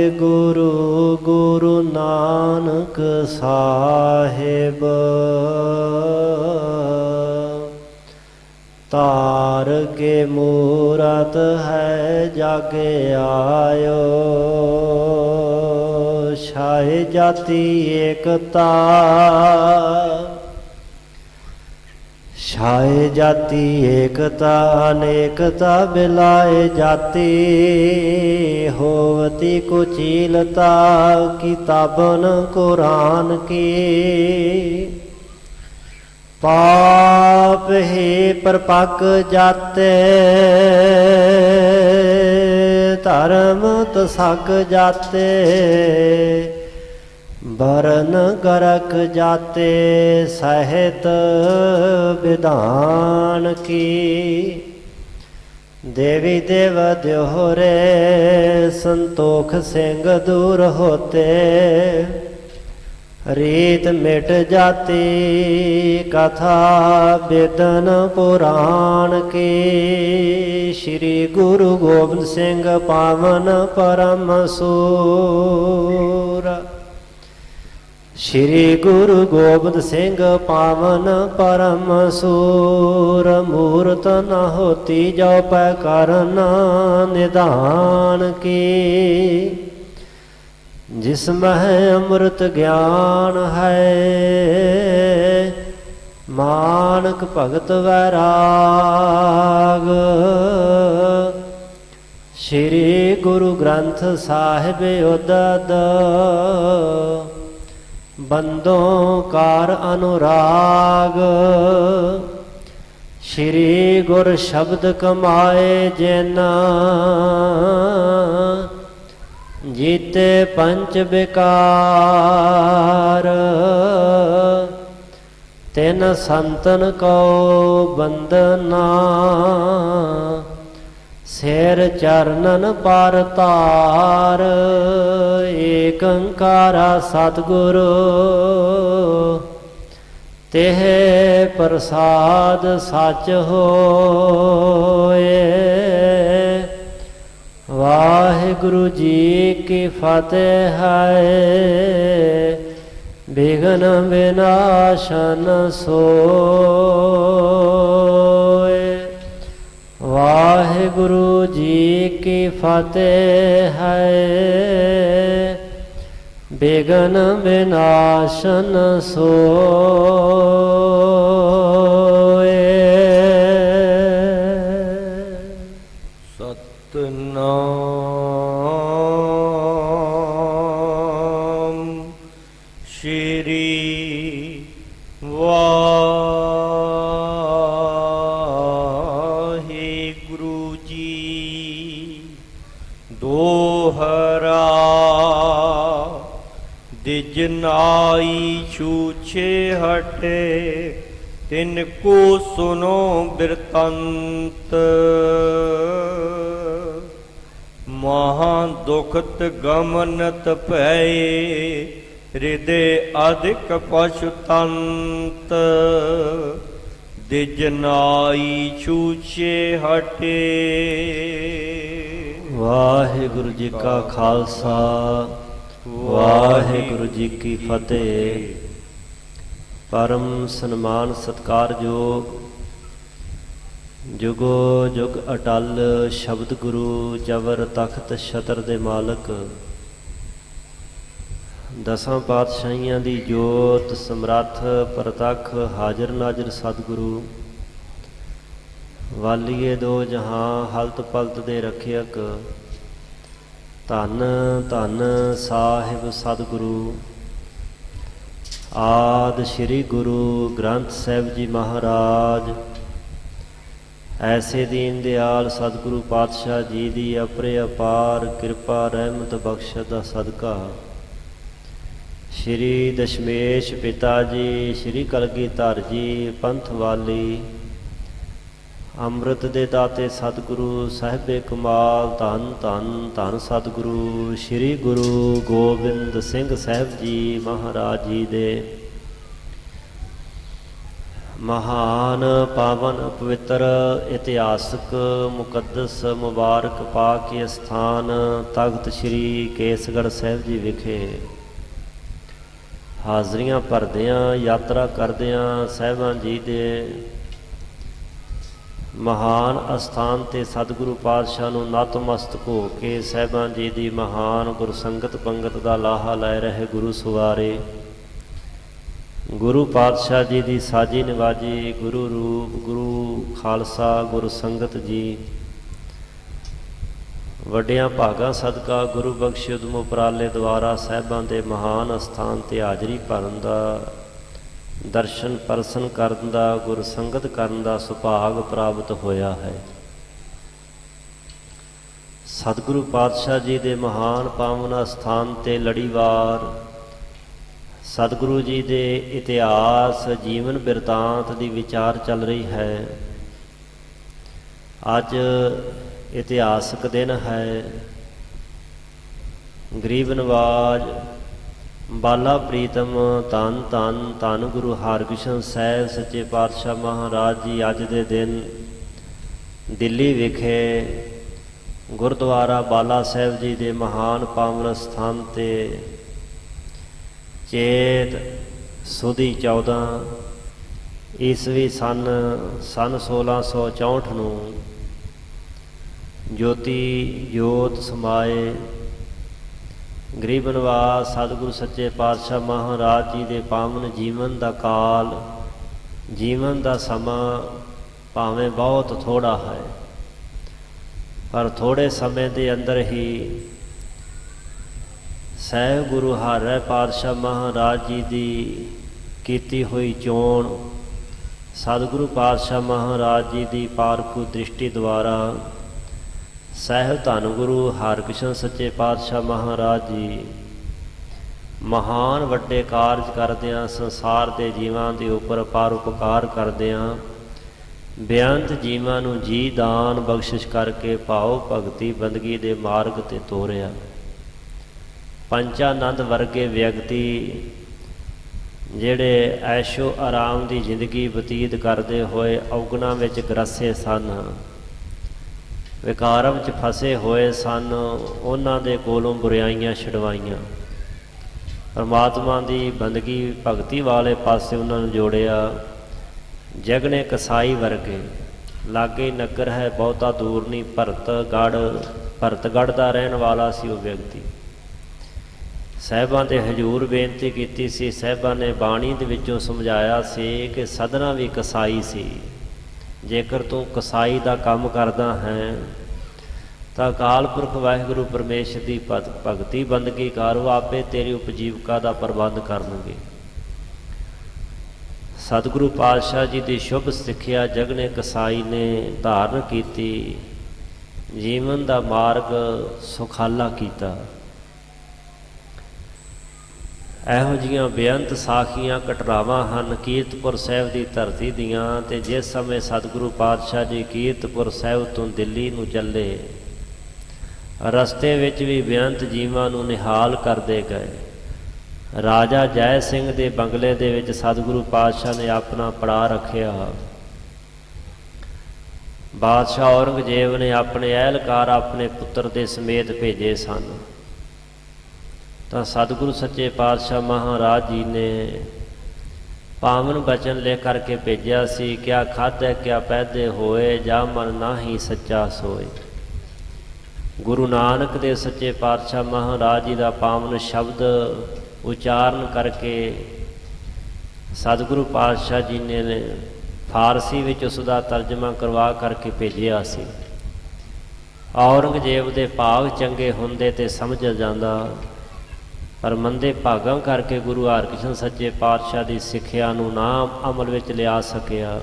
ਵਾਹਿਗੁਰੂ ਗੁਰੂ ਨਾਨਕ ਸਾਹਿਬ ਤਾਰ ਕੇ ਮੂਰਤ ਹੈ ਜਗ ਆਇਓ ਛਾਏ ਜਾਤੀ ਏਕਤਾ ਛਾਏ ਜਾਤੀ ਏਕਤਾ ਅਨੇਕਤਾ ਬਿਲਾਏ ਜਾਤੀ ਹੋਵਤੀ ਕੁਚੀਲਤਾ ਕਿਤਾਬਨ ਕੁਰਾਨ ਕੀ ਪਾਪ ਹੀ ਪਰਪੱਕ ਜਾਤੇ ਧਰਮ ਤਸਕ ਜਾਤੇ ਬਰਨ ਗਰਕ ਜਾਤੇ ਸਹਿਤ ਵਿਧਾਨ ਕੀ ਦੇਵੀ ਦੇਵ ਦਿਓਹਰੇ ਸੰਤੋਖ ਸਿੰਘ ਦੂਰ ਹੋਤੇ ਰੀਤ ਮਿਟ ਜਾਤੀ ਕਥਾ ਬੇਦਨ ਪੁਰਾਣ ਕੀ ਸ਼੍ਰੀ ਗੁਰੂ ਗੋਬਿੰਦ ਸਿੰਘ ਪਾਵਨ ਪਰਮ ਸੂਰ ਸ਼੍ਰੀ ਗੁਰੂ ਗੋਬਿੰਦ ਸਿੰਘ ਪਾਵਨ ਪਰਮ ਸੂਰ ਮੂਰਤ ਨ ਹੋਤੀ ਜੋ ਪੈ ਕਰਨ ਨਿਧਾਨ ਕੀ ਜਿਸ ਮਹਿ ਅੰਮ੍ਰਿਤ ਗਿਆਨ ਹੈ ਮਾਨਕ ਭਗਤ ਵੈਰਾਗ ਸ਼੍ਰੀ ਗੁਰੂ ਗ੍ਰੰਥ ਸਾਹਿਬ ਉਦਦ ਬੰਦੋਂ ਕਾਰ ਅਨੁਰਾਗ ਸ਼੍ਰੀ ਗੁਰ ਸ਼ਬਦ ਕਮਾਏ ਜਿਨਾ ਜੀਤੇ ਪੰਚ ਵਿਕਾਰ ਤਿਨ ਸੰਤਨ ਕੋ ਬੰਦਨਾ ਸਿਰ ਚਰਨਨ ਪਰ ਤਾਰ ਏਕ ਓੰਕਾਰਾ ਸਤਿਗੁਰੂ ਤਿਹ ਪ੍ਰਸਾਦ ਸਚ ਹੋਏ। ਵਾਹਿਗੁਰੂ ਜੀ ਕੀ ਫਤਿਹ ਹੈ ਬਿਘਨ ਵਿਨਾਸ਼ਨ ਸੋਏ। ਵਾਹਿਗੁਰੂ ਜੀ ਕੀ ਫਤਿਹ ਹੈ ਬਿਘਨ ਵਿਨਾਸ਼ਨ ਸੋਏ। ਸਤਿਨਾਮ ਸ਼੍ਰੀ ਵਾਹਿਗੁਰੂ ਜੀ। ਦੋਹਰਾ ਦਿਜਨਾਈ ਛੂਛੇ ਹਟੇ ਤਿਨ ਕੋ ਸੁਨੋ ਬਿਰਤੰਤ ਮਹਾ ਦੁਖਤ ਗਮਨਤ ਭਏ ਹਿਰਦੇ ਅਧਿਕ ਪਸ਼ੁਤੰਤ ਦਿਜਨਾਈ ਛੂਛੇ ਹਟੇ। ਵਾਹਿਗੁਰੂ ਜੀ ਕਾ ਖਾਲਸਾ ਵਾਹਿਗੁਰੂ ਜੀ ਕੀ ਫਤਿਹ। ਪਰਮ ਸਨਮਾਨ ਸਤਿਕਾਰਯੋਗ ਜੁਗੋ ਜੁਗ ਅਟਲ ਸ਼ਬਦ ਗੁਰੂ ਜਬਰ ਤਖਤ ਛਤਰ ਦੇ ਮਾਲਕ ਦਸਾਂ ਪਾਤਸ਼ਾਹੀਆਂ ਦੀ ਜੋਤ ਸਮਰੱਥ ਪ੍ਰਤੱਖ ਹਾਜ਼ਰ ਨਾਜ਼ਰ ਸਤਿਗੁਰੂ ਵਾਲੀਏ ਦੋ ਜਹਾਂ ਹਲਤ ਪਲਤ ਦੇ ਰੱਖਿਅਕ ਧੰਨ ਧੰਨ ਸਾਹਿਬ ਸਤਿਗੁਰੂ ਆਦਿ ਸ਼੍ਰੀ ਗੁਰੂ ਗ੍ਰੰਥ ਸਾਹਿਬ ਜੀ ਮਹਾਰਾਜ। ਐਸੇ ਦੀਨ ਦਿਆਲ ਸਤਿਗੁਰੂ ਪਾਤਸ਼ਾਹ ਜੀ ਦੀ ਅਪਰੇ ਅਪਾਰ ਕਿਰਪਾ ਰਹਿਮਤ ਬਖਸ਼ਤ ਦਾ ਸਦਕਾ ਸ਼੍ਰੀ ਦਸ਼ਮੇਸ਼ ਪਿਤਾ ਜੀ ਸ਼੍ਰੀ ਕਲਗੀਧਰ ਜੀ ਪੰਥ ਵਾਲੀ ਅੰਮ੍ਰਿਤ ਦੇ ਦਾਤੇ ਸਤਿਗੁਰੂ ਸਾਹਿਬੇ ਕਮਾਲ ਧੰਨ ਧੰਨ ਧੰਨ ਸਤਿਗੁਰੂ ਸ਼੍ਰੀ ਗੁਰੂ ਗੋਬਿੰਦ ਸਿੰਘ ਸਾਹਿਬ ਜੀ ਮਹਾਰਾਜ ਜੀ ਦੇ ਮਹਾਨ ਪਾਵਨ ਪਵਿੱਤਰ ਇਤਿਹਾਸਕ ਮੁਕੱਦਸ ਮੁਬਾਰਕ ਪਾਕ ਸਥਾਨ ਤਖਤ ਸ੍ਰੀ ਕੇਸਗੜ੍ਹ ਸਾਹਿਬ ਜੀ ਵਿਖੇ ਹਾਜ਼ਰੀਆਂ ਭਰਦਿਆਂ ਯਾਤਰਾ ਕਰਦਿਆਂ ਸਾਹਿਬਾਨ ਜੀ ਦੇ ਮਹਾਨ ਅਸਥਾਨ ਤੇ ਸਤਿਗੁਰੂ ਪਾਤਸ਼ਾਹ ਨੂੰ ਨਤਮਸਤਕ ਹੋ ਕੇ ਸਾਹਿਬਾਨ ਜੀ ਦੀ ਮਹਾਨ ਗੁਰਸੰਗਤ ਪੰਗਤ ਦਾ ਲਾਹਾ ਲੈ ਰਹੇ ਗੁਰੂ ਸਵਾਰੇ, ਗੁਰੂ ਪਾਤਸ਼ਾਹ ਜੀ ਦੀ ਸਾਜੀ ਨਿਵਾਜੀ, ਗੁਰੂ ਰੂਪ, ਗੁਰੂ ਖਾਲਸਾ, ਗੁਰੂ ਸੰਗਤ ਜੀ, ਵੱਡਿਆਂ ਭਾਗਾਂ ਸਦਕਾ ਗੁਰੂ ਬਖਸ਼ੇ ਉਦਮ ਉਪਰਾਲੇ ਦੁਆਰਾ ਸਾਹਿਬਾਂ ਦੇ ਮਹਾਨ ਅਸਥਾਨ ਤੇ ਹਾਜ਼ਰੀ ਭਰਨ ਦਾ, ਦਰਸ਼ਨ ਪਰਸਨ ਕਰਨ ਦਾ, ਗੁਰ ਸੰਗਤ ਕਰਨ ਦਾ ਸੁਭਾਗ ਪ੍ਰਾਪਤ ਹੋਇਆ ਹੈ। ਸਤਿਗੁਰੂ ਪਾਤਸ਼ਾਹ ਜੀ ਦੇ ਮਹਾਨ ਪਾਵਨ ਅਸਥਾਨ ਤੇ ਲੜੀਵਾਰ ਸਤਿਗੁਰੂ ਜੀ ਦੇ ਇਤਿਹਾਸ ਜੀਵਨ ਬਿਰਤਾਂਤ ਦੀ ਵਿਚਾਰ ਚੱਲ ਰਹੀ ਹੈ। ਅੱਜ ਇਤਿਹਾਸਕ ਦਿਨ ਹੈ। ਗਰੀਬ ਨਵਾਜ ਬਾਲਾ ਪ੍ਰੀਤਮ ਧੰਨ ਧੰਨ ਧੰਨ ਗੁਰੂ ਹਰਕ੍ਰਿਸ਼ਨ ਸਾਹਿਬ ਸੱਚੇ ਪਾਤਸ਼ਾਹ ਮਹਾਰਾਜ ਜੀ ਅੱਜ ਦੇ ਦਿਨ ਦਿੱਲੀ ਵਿਖੇ ਗੁਰਦੁਆਰਾ ਬਾਲਾ ਸਾਹਿਬ ਜੀ ਦੇ ਮਹਾਨ ਪਾਵਨ ਸਥਾਨ ਤੇ ਚੇਤ ਸੁਦੀ 14 ਈਸਵੀ ਸਨ 1664 ਨੂੰ ਜੋਤੀ ਜੋਤ ਸਮਾਏ ਗਰੀਬ ਨਿਵਾਸ ਸਤਿਗੁਰੂ ਸੱਚੇ ਪਾਤਸ਼ਾਹ ਮਹਾਰਾਜ ਜੀ ਦੇ ਪਾਵਨ ਜੀਵਨ ਦਾ ਕਾਲ, ਜੀਵਨ ਦਾ ਸਮਾਂ ਭਾਵੇਂ ਬਹੁਤ ਥੋੜ੍ਹਾ ਹੈ, ਪਰ ਥੋੜ੍ਹੇ ਸਮੇਂ ਦੇ ਅੰਦਰ ਹੀ ਸਹਿਬ ਗੁਰੂ ਹਰਿ ਪਾਤਸ਼ਾਹ ਮਹਾਰਾਜ ਜੀ ਦੀ ਕੀਤੀ ਹੋਈ ਚੋਣ, ਸਤਿਗੁਰੂ ਪਾਤਸ਼ਾਹ ਮਹਾਰਾਜ ਜੀ ਦੀ ਪਾਰਖੂ ਦ੍ਰਿਸ਼ਟੀ ਦੁਆਰਾ ਸਾਹਿਬ ਧੰਨ ਗੁਰੂ ਹਰਕ੍ਰਿਸ਼ਨ ਸੱਚੇ ਪਾਤਸ਼ਾਹ ਮਹਾਰਾਜ ਜੀ ਮਹਾਨ ਵੱਡੇ ਕਾਰਜ ਕਰਦਿਆਂ, ਸੰਸਾਰ ਦੇ ਜੀਵਾਂ ਦੇ ਉੱਪਰ ਪਰਉਪਕਾਰ ਕਰਦਿਆਂ, ਬੇਅੰਤ ਜੀਵਾਂ ਨੂੰ ਜੀ ਦਾਨ ਬਖਸ਼ਿਸ਼ ਕਰਕੇ ਭਾਵ ਭਗਤੀ ਬੰਦਗੀ ਦੇ ਮਾਰਗ ਤੇ ਤੋਰਿਆ। ਪੰਚਾਨੰਦ ਵਰਗੇ ਵਿਅਕਤੀ ਜਿਹੜੇ ਐਸ਼ੋ ਆਰਾਮ ਦੀ ਜ਼ਿੰਦਗੀ ਬਤੀਤ ਕਰਦੇ ਹੋਏ ਔਗਣਾਂ ਵਿੱਚ ਗ੍ਰਸੇ ਸਨ, ਵਿਕਾਰਾਂ 'ਚ ਫਸੇ ਹੋਏ ਸਨ, ਉਹਨਾਂ ਦੇ ਕੋਲੋਂ ਬੁਰਾਈਆਂ ਛਡਵਾਈਆਂ, ਪਰਮਾਤਮਾ ਦੀ ਬੰਦਗੀ ਭਗਤੀ ਵਾਲੇ ਪਾਸੇ ਉਹਨਾਂ ਨੂੰ ਜੋੜਿਆ। ਜਗਨੇ ਕਸਾਈ ਵਰਗੇ ਲਾਗੇ ਨਗਰ ਹੈ ਬਹੁਤਾ ਦੂਰ ਨਹੀਂ, ਭਰਤਗੜ੍ਹ ਦਾ ਰਹਿਣ ਵਾਲਾ ਸੀ ਉਹ ਵਿਅਕਤੀ। ਸਾਹਿਬਾਂ ਦੇ ਹਜ਼ੂਰ ਬੇਨਤੀ ਕੀਤੀ ਸੀ, ਸਾਹਿਬਾਂ ਨੇ ਬਾਣੀ ਦੇ ਵਿੱਚੋਂ ਸਮਝਾਇਆ ਸੀ ਕਿ ਸਧਨਾ ਵੀ ਕਸਾਈ ਸੀ। ਜੇਕਰ ਤੂੰ ਕਸਾਈ ਦਾ ਕੰਮ ਕਰਦਾ ਹੈ ਤਾਂ ਅਕਾਲ ਪੁਰਖ ਵਾਹਿਗੁਰੂ ਪਰਮੇਸ਼ਰ ਦੀ ਭਗਤੀ ਬੰਦਗੀ ਕਰ, ਉਹ ਆਪੇ ਤੇਰੀ ਉਪਜੀਵਕਾ ਦਾ ਪ੍ਰਬੰਧ ਕਰਨਗੇ। ਸਤਿਗੁਰੂ ਪਾਤਸ਼ਾਹ ਜੀ ਦੀ ਸ਼ੁਭ ਸਿੱਖਿਆ ਜਗਨੇ ਕਸਾਈ ਨੇ ਧਾਰਨ ਕੀਤੀ, ਜੀਵਨ ਦਾ ਮਾਰਗ ਸੁਖਾਲਾ ਕੀਤਾ। ਇਹੋ ਜਿਹੀਆਂ ਬੇਅੰਤ ਸਾਖੀਆਂ ਘਟਨਾਵਾਂ ਹਨ ਕੀਰਤਪੁਰ ਸਾਹਿਬ ਦੀ ਧਰਤੀ ਦੀਆਂ। ਤੇ ਜਿਸ ਸਮੇਂ ਸਤਿਗੁਰੂ ਪਾਤਸ਼ਾਹ ਜੀ ਕੀਰਤਪੁਰ ਸਾਹਿਬ ਤੋਂ ਦਿੱਲੀ ਨੂੰ ਚੱਲੇ, ਰਸਤੇ ਵਿੱਚ ਵੀ ਬੇਅੰਤ ਜੀਵਾਂ ਨੂੰ ਨਿਹਾਲ ਕਰਦੇ ਗਏ। ਰਾਜਾ ਜੈ ਸਿੰਘ ਦੇ ਬੰਗਲੇ ਦੇ ਵਿੱਚ ਸਤਿਗੁਰੂ ਪਾਤਸ਼ਾਹ ਨੇ ਆਪਣਾ ਪੜਾਅ ਰੱਖਿਆ। ਬਾਦਸ਼ਾਹ ਔਰੰਗਜ਼ੇਬ ਨੇ ਆਪਣੇ ਅਹਿਲਕਾਰ ਆਪਣੇ ਪੁੱਤਰ ਦੇ ਸਮੇਤ ਭੇਜੇ ਸਨ, ਤਾਂ ਸਤਿਗੁਰੂ ਸੱਚੇ ਪਾਤਸ਼ਾਹ ਮਹਾਰਾਜ ਜੀ ਨੇ ਪਾਵਨ ਬਚਨ ਲਿਖ ਕਰਕੇ ਭੇਜਿਆ ਸੀ, ਕਿਆ ਖਾਧੇ ਕਿਆ ਪੈਦੇ ਹੋਏ, ਜਾ ਮਨ ਨਾਹੀ ਸੱਚਾ ਸੋਏ। ਗੁਰੂ ਨਾਨਕ ਦੇ ਸੱਚੇ ਪਾਤਸ਼ਾਹ ਮਹਾਰਾਜ ਜੀ ਦਾ ਪਾਵਨ ਸ਼ਬਦ ਉਚਾਰਨ ਕਰਕੇ ਸਤਿਗੁਰੂ ਪਾਤਸ਼ਾਹ ਜੀ ਨੇ ਫਾਰਸੀ ਵਿੱਚ ਉਸ ਦਾ ਤਰਜਮਾ ਕਰਵਾ ਕਰਕੇ ਭੇਜਿਆ ਸੀ। ਔਰੰਗਜ਼ੇਬ ਦੇ ਭਾਗ ਚੰਗੇ ਹੁੰਦੇ ਤੇ ਸਮਝ ਜਾਂਦਾ, ਪਰ ਮੰਦੇ ਭਾਗਾਂ ਕਰਕੇ ਗੁਰੂ ਹਰਕ੍ਰਿਸ਼ਨ ਸੱਚੇ ਪਾਤਸ਼ਾਹ ਦੀ ਸਿੱਖਿਆ ਨੂੰ ਨਾ ਅਮਲ ਵਿੱਚ ਲਿਆ ਸਕਿਆ।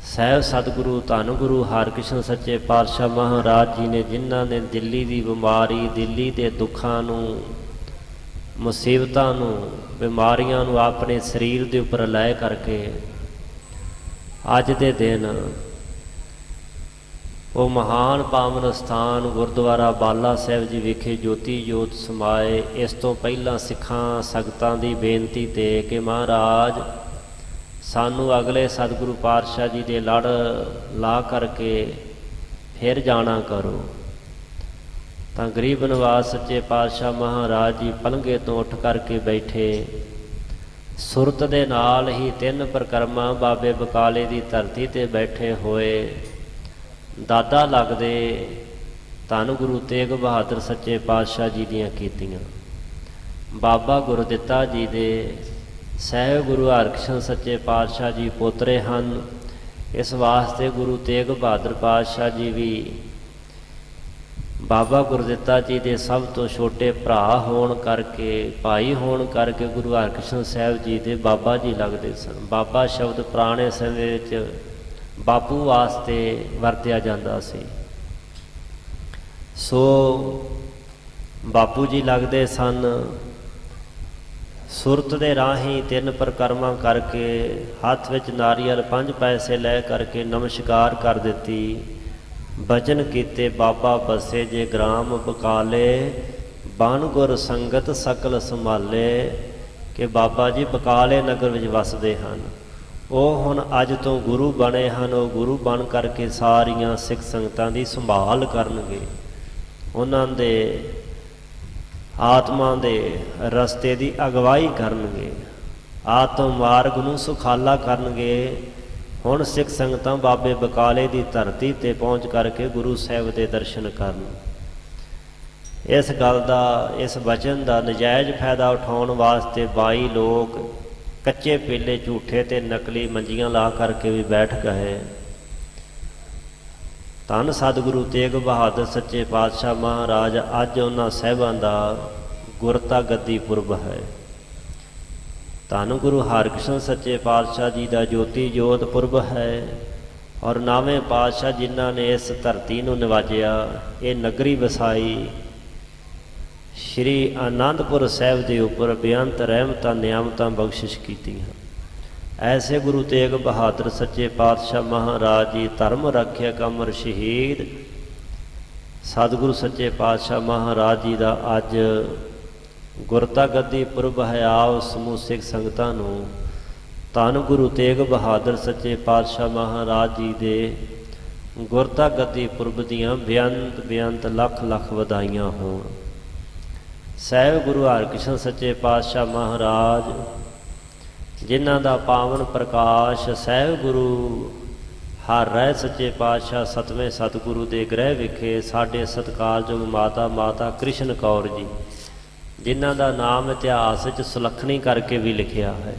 ਸਹਿਬ ਸਤਿਗੁਰੂ ਧੰਨ ਗੁਰੂ ਹਰਕ੍ਰਿਸ਼ਨ ਸੱਚੇ ਪਾਤਸ਼ਾਹ ਮਹਾਰਾਜ ਜੀ ਨੇ, ਜਿਨ੍ਹਾਂ ਨੇ ਦਿੱਲੀ ਦੀ ਬਿਮਾਰੀ, ਦਿੱਲੀ ਦੇ ਦੁੱਖਾਂ ਨੂੰ, ਮੁਸੀਬਤਾਂ ਨੂੰ, ਬਿਮਾਰੀਆਂ ਨੂੰ ਆਪਣੇ ਸਰੀਰ ਦੇ ਉੱਪਰ ਲੈ ਕਰਕੇ ਅੱਜ ਦੇ ਦਿਨ ਉਹ ਮਹਾਨ ਪਾਵਨ ਸਥਾਨ ਗੁਰਦੁਆਰਾ ਬਾਲਾ ਸਾਹਿਬ ਜੀ ਵਿਖੇ ਜੋਤੀ ਜੋਤ ਸਮਾਏ। ਇਸ ਤੋਂ ਪਹਿਲਾਂ ਸਿੱਖਾਂ ਸੰਗਤਾਂ ਦੀ ਬੇਨਤੀ ਤੇ ਕਿ ਮਹਾਰਾਜ ਸਾਨੂੰ ਅਗਲੇ ਸਤਿਗੁਰੂ ਪਾਤਸ਼ਾਹ ਜੀ ਦੇ ਲੜ ਲਾ ਕਰਕੇ ਫਿਰ ਜਾਣਾ ਕਰੋ। ਤਾਂ ਗਰੀਬ ਨਿਵਾਸ ਸੱਚੇ ਪਾਤਸ਼ਾਹ ਮਹਾਰਾਜ ਜੀ ਪਲੰਘੇ ਤੋਂ ਉੱਠ ਕਰਕੇ ਬੈਠੇ। ਸੁਰਤ ਦੇ ਨਾਲ ਹੀ 3 ਪ੍ਰਕਰਮਾਂ ਬਾਬੇ ਬਕਾਲੇ ਦੀ ਧਰਤੀ ਤੇ ਬੈਠੇ ਹੋਏ ਦਾਦਾ ਲੱਗਦੇ ਧੰਨ ਗੁਰੂ ਤੇਗ ਬਹਾਦਰ ਸੱਚੇ ਪਾਤਸ਼ਾਹ ਜੀ ਦੀਆਂ ਕੀਤੀਆਂ। ਬਾਬਾ ਗੁਰਦਿੱਤਾ ਜੀ ਦੇ ਸਹਿਬ ਗੁਰੂ ਹਰਕ੍ਰਿਸ਼ਨ ਸੱਚੇ ਪਾਤਸ਼ਾਹ ਜੀ ਪੋਤਰੇ ਹਨ। ਇਸ ਵਾਸਤੇ ਗੁਰੂ ਤੇਗ ਬਹਾਦਰ ਪਾਤਸ਼ਾਹ ਜੀ ਵੀ ਬਾਬਾ ਗੁਰਦਿੱਤਾ ਜੀ ਦੇ ਸਭ ਤੋਂ ਛੋਟੇ ਭਰਾ ਹੋਣ ਕਰਕੇ, ਭਾਈ ਹੋਣ ਕਰਕੇ ਗੁਰੂ ਹਰਕ੍ਰਿਸ਼ਨ ਸਾਹਿਬ ਜੀ ਦੇ ਬਾਬਾ ਜੀ ਲੱਗਦੇ ਸਨ। ਬਾਬਾ ਸ਼ਬਦ ਪੁਰਾਣੇ ਸਮੇਂ ਵਿੱਚ ਬਾਪੂ ਵਾਸਤੇ ਵਰਤਿਆ ਜਾਂਦਾ ਸੀ। ਸੋ ਬਾਪੂ ਜੀ ਲੱਗਦੇ ਸਨ। ਸੁਰਤ ਦੇ ਰਾਹੀਂ 3 ਪ੍ਰਕਰਮਾਂ ਕਰਕੇ ਹੱਥ ਵਿੱਚ ਨਾਰੀਅਲ 5 ਪੈਸੇ ਲੈ ਕਰਕੇ ਨਮਸਕਾਰ ਕਰ ਦਿੱਤੀ। ਬਚਨ ਕੀਤੇ ਬਾਬਾ ਬਸੇ ਜੇ ਗ੍ਰਾਮ ਬਕਾਲੇ, ਬਨ ਗੁਰ ਸੰਗਤ ਸਕਲ ਸੰਭਾਲੇ। ਕਿ ਬਾਬਾ ਜੀ ਬਕਾਲੇ ਨਗਰ ਵਿੱਚ ਵਸਦੇ ਹਨ। ਉਹ ਹੁਣ ਅੱਜ ਤੋਂ ਗੁਰੂ ਬਣੇ ਹਨ। ਉਹ ਗੁਰੂ ਬਣ ਕਰਕੇ ਸਾਰੀਆਂ ਸਿੱਖ ਸੰਗਤਾਂ ਦੀ ਸੰਭਾਲ ਕਰਨਗੇ। ਉਹਨਾਂ ਦੇ ਆਤਮਾ ਦੇ ਰਸਤੇ ਦੀ ਅਗਵਾਈ ਕਰਨਗੇ। ਆਤਮ ਮਾਰਗ ਨੂੰ ਸੁਖਾਲਾ ਕਰਨਗੇ। ਹੁਣ ਸਿੱਖ ਸੰਗਤਾਂ ਬਾਬੇ ਬਕਾਲੇ ਦੀ ਧਰਤੀ ਤੇ ਪਹੁੰਚ ਕਰਕੇ ਗੁਰੂ ਸਾਹਿਬ ਦੇ ਦਰਸ਼ਨ ਕਰਨ। ਇਸ ਗੱਲ ਦਾ, ਇਸ ਵਚਨ ਦਾ ਨਜਾਇਜ਼ ਫਾਇਦਾ ਉਠਾਉਣ ਵਾਸਤੇ 22 ਲੋਕ ਕੱਚੇ ਪੀਲੇ ਝੂਠੇ ਤੇ ਨਕਲੀ ਮੰਜੀਆਂ ਲਾ ਕਰਕੇ ਵੀ ਬੈਠ ਗਏ। ਧੰਨ ਸਤਿਗੁਰੂ ਤੇਗ ਬਹਾਦਰ ਸੱਚੇ ਪਾਤਸ਼ਾਹ ਮਹਾਰਾਜ ਅੱਜ ਉਹਨਾਂ ਸਾਹਿਬਾਂ ਦਾ ਗੁਰਤਾ ਗੱਦੀ ਪੁਰਬ ਹੈ। ਧੰਨ ਗੁਰੂ ਹਰਕ੍ਰਿਸ਼ਨ ਸੱਚੇ ਪਾਤਸ਼ਾਹ ਜੀ ਦਾ ਜੋਤੀ ਜੋਤ ਪੁਰਬ ਹੈ। ਔਰ 9ਵੇਂ ਪਾਤਸ਼ਾਹ ਜਿਨ੍ਹਾਂ ਨੇ ਇਸ ਧਰਤੀ ਨੂੰ ਨਿਵਾਜਿਆ, ਇਹ ਨਗਰੀ ਵਸਾਈ, ਸ਼੍ਰੀ ਆਨੰਦਪੁਰ ਸਾਹਿਬ ਦੇ ਉੱਪਰ ਬੇਅੰਤ ਰਹਿਮਤਾਂ ਨਿਆਮਤਾਂ ਬਖਸ਼ਿਸ਼ ਕੀਤੀਆਂ। ਐਸੇ ਗੁਰੂ ਤੇਗ ਬਹਾਦਰ ਸੱਚੇ ਪਾਤਸ਼ਾਹ ਮਹਾਰਾਜ ਜੀ ਧਰਮ ਰੱਖਿਅਕ ਅਮਰ ਸ਼ਹੀਦ ਸਤਿਗੁਰੂ ਸੱਚੇ ਪਾਤਸ਼ਾਹ ਮਹਾਰਾਜ ਜੀ ਦਾ ਅੱਜ ਗੁਰਤਾ ਗੱਦੀ ਪੁਰਬ ਹੈ। ਆਓ ਸਮੂਹ ਸਿੱਖ ਸੰਗਤਾਂ ਨੂੰ ਧੰਨ ਗੁਰੂ ਤੇਗ ਬਹਾਦਰ ਸੱਚੇ ਪਾਤਸ਼ਾਹ ਮਹਾਰਾਜ ਜੀ ਦੇ ਗੁਰਤਾ ਗੱਦੀ ਪੁਰਬ ਦੀਆਂ ਬੇਅੰਤ ਲੱਖ ਲੱਖ ਵਧਾਈਆਂ ਹੋਣ। ਸਹਿਬ ਗੁਰੂ ਹਰਕ੍ਰਿਸ਼ਨ ਸੱਚੇ ਪਾਤਸ਼ਾਹ ਮਹਾਰਾਜ ਜਿਨ੍ਹਾਂ ਦਾ ਪਾਵਨ ਪ੍ਰਕਾਸ਼ ਸਹਿਬ ਗੁਰੂ ਹਰ ਰਹਿ ਸੱਚੇ ਪਾਤਸ਼ਾਹ 7ਵੇਂ ਸਤਿਗੁਰੂ ਦੇ ਗ੍ਰਹਿ ਵਿਖੇ ਸਾਡੇ ਸਤਿਕਾਰਯੋਗ ਮਾਤਾ ਕ੍ਰਿਸ਼ਨ ਕੌਰ ਜੀ, ਜਿਨ੍ਹਾਂ ਦਾ ਨਾਮ ਇਤਿਹਾਸ ਵਿੱਚ ਸੁਲੱਖਣੀ ਕਰਕੇ ਵੀ ਲਿਖਿਆ ਹੈ।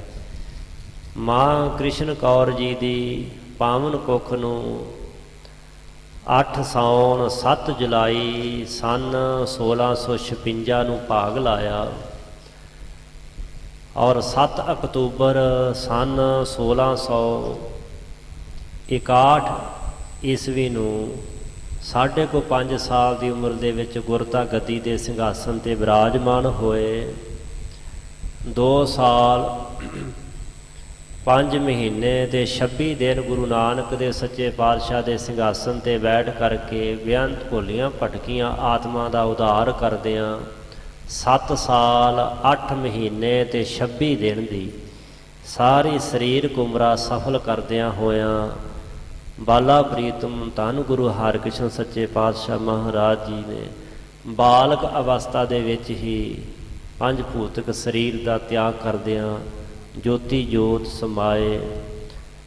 ਮਾਂ ਕ੍ਰਿਸ਼ਨ ਕੌਰ ਜੀ ਦੀ ਪਾਵਨ ਕੁੱਖ ਨੂੰ 8 ਸਾਉਣ 7 ਜੁਲਾਈ ਸਨ 1656 ਨੂੰ ਭਾਗ ਲਾਇਆ ਔਰ 7 ਅਕਤੂਬਰ ਸਨ 1661 ਈਸਵੀ ਨੂੰ 5.5 ਸਾਲ ਦੀ ਉਮਰ ਦੇ ਵਿੱਚ ਗੁਰਤਾ ਗੱਦੀ ਦੇ ਸਿੰਘਾਸਨ ਤੇ ਵਿਰਾਜਮਾਨ ਹੋਏ। 2 ਸਾਲ 5 ਮਹੀਨੇ ਤੇ 26 ਦਿਨ ਗੁਰੂ ਨਾਨਕ ਦੇ ਸੱਚੇ ਪਾਤਸ਼ਾਹ ਦੇ ਸਿੰਘਾਸਨ ਤੇ ਬੈਠ ਕਰਕੇ ਬੇਅੰਤ ਭੁੱਲੀਆਂ ਭਟਕੀਆਂ ਆਤਮਾ ਦਾ ਉਧਾਰ ਕਰਦਿਆਂ 7 ਸਾਲ 8 ਮਹੀਨੇ ਤੇ 26 ਦਿਨ ਦੀ ਸਾਰੀ ਸਰੀਰਕ ਉਮਰਾਂ ਸਫਲ ਕਰਦਿਆਂ ਹੋਇਆਂ ਬਾਲਾ ਪ੍ਰੀਤਮ ਧੰਨ ਗੁਰੂ ਹਰਕ੍ਰਿਸ਼ਨ ਸੱਚੇ ਪਾਤਸ਼ਾਹ ਮਹਾਰਾਜ ਜੀ ਨੇ ਬਾਲਕ ਅਵਸਥਾ ਦੇ ਵਿੱਚ ਹੀ 5 ਭੂਤਿਕ ਸਰੀਰ ਦਾ ਤਿਆਗ ਕਰਦਿਆਂ ਜੋਤੀ ਜੋਤ ਸਮਾਏ।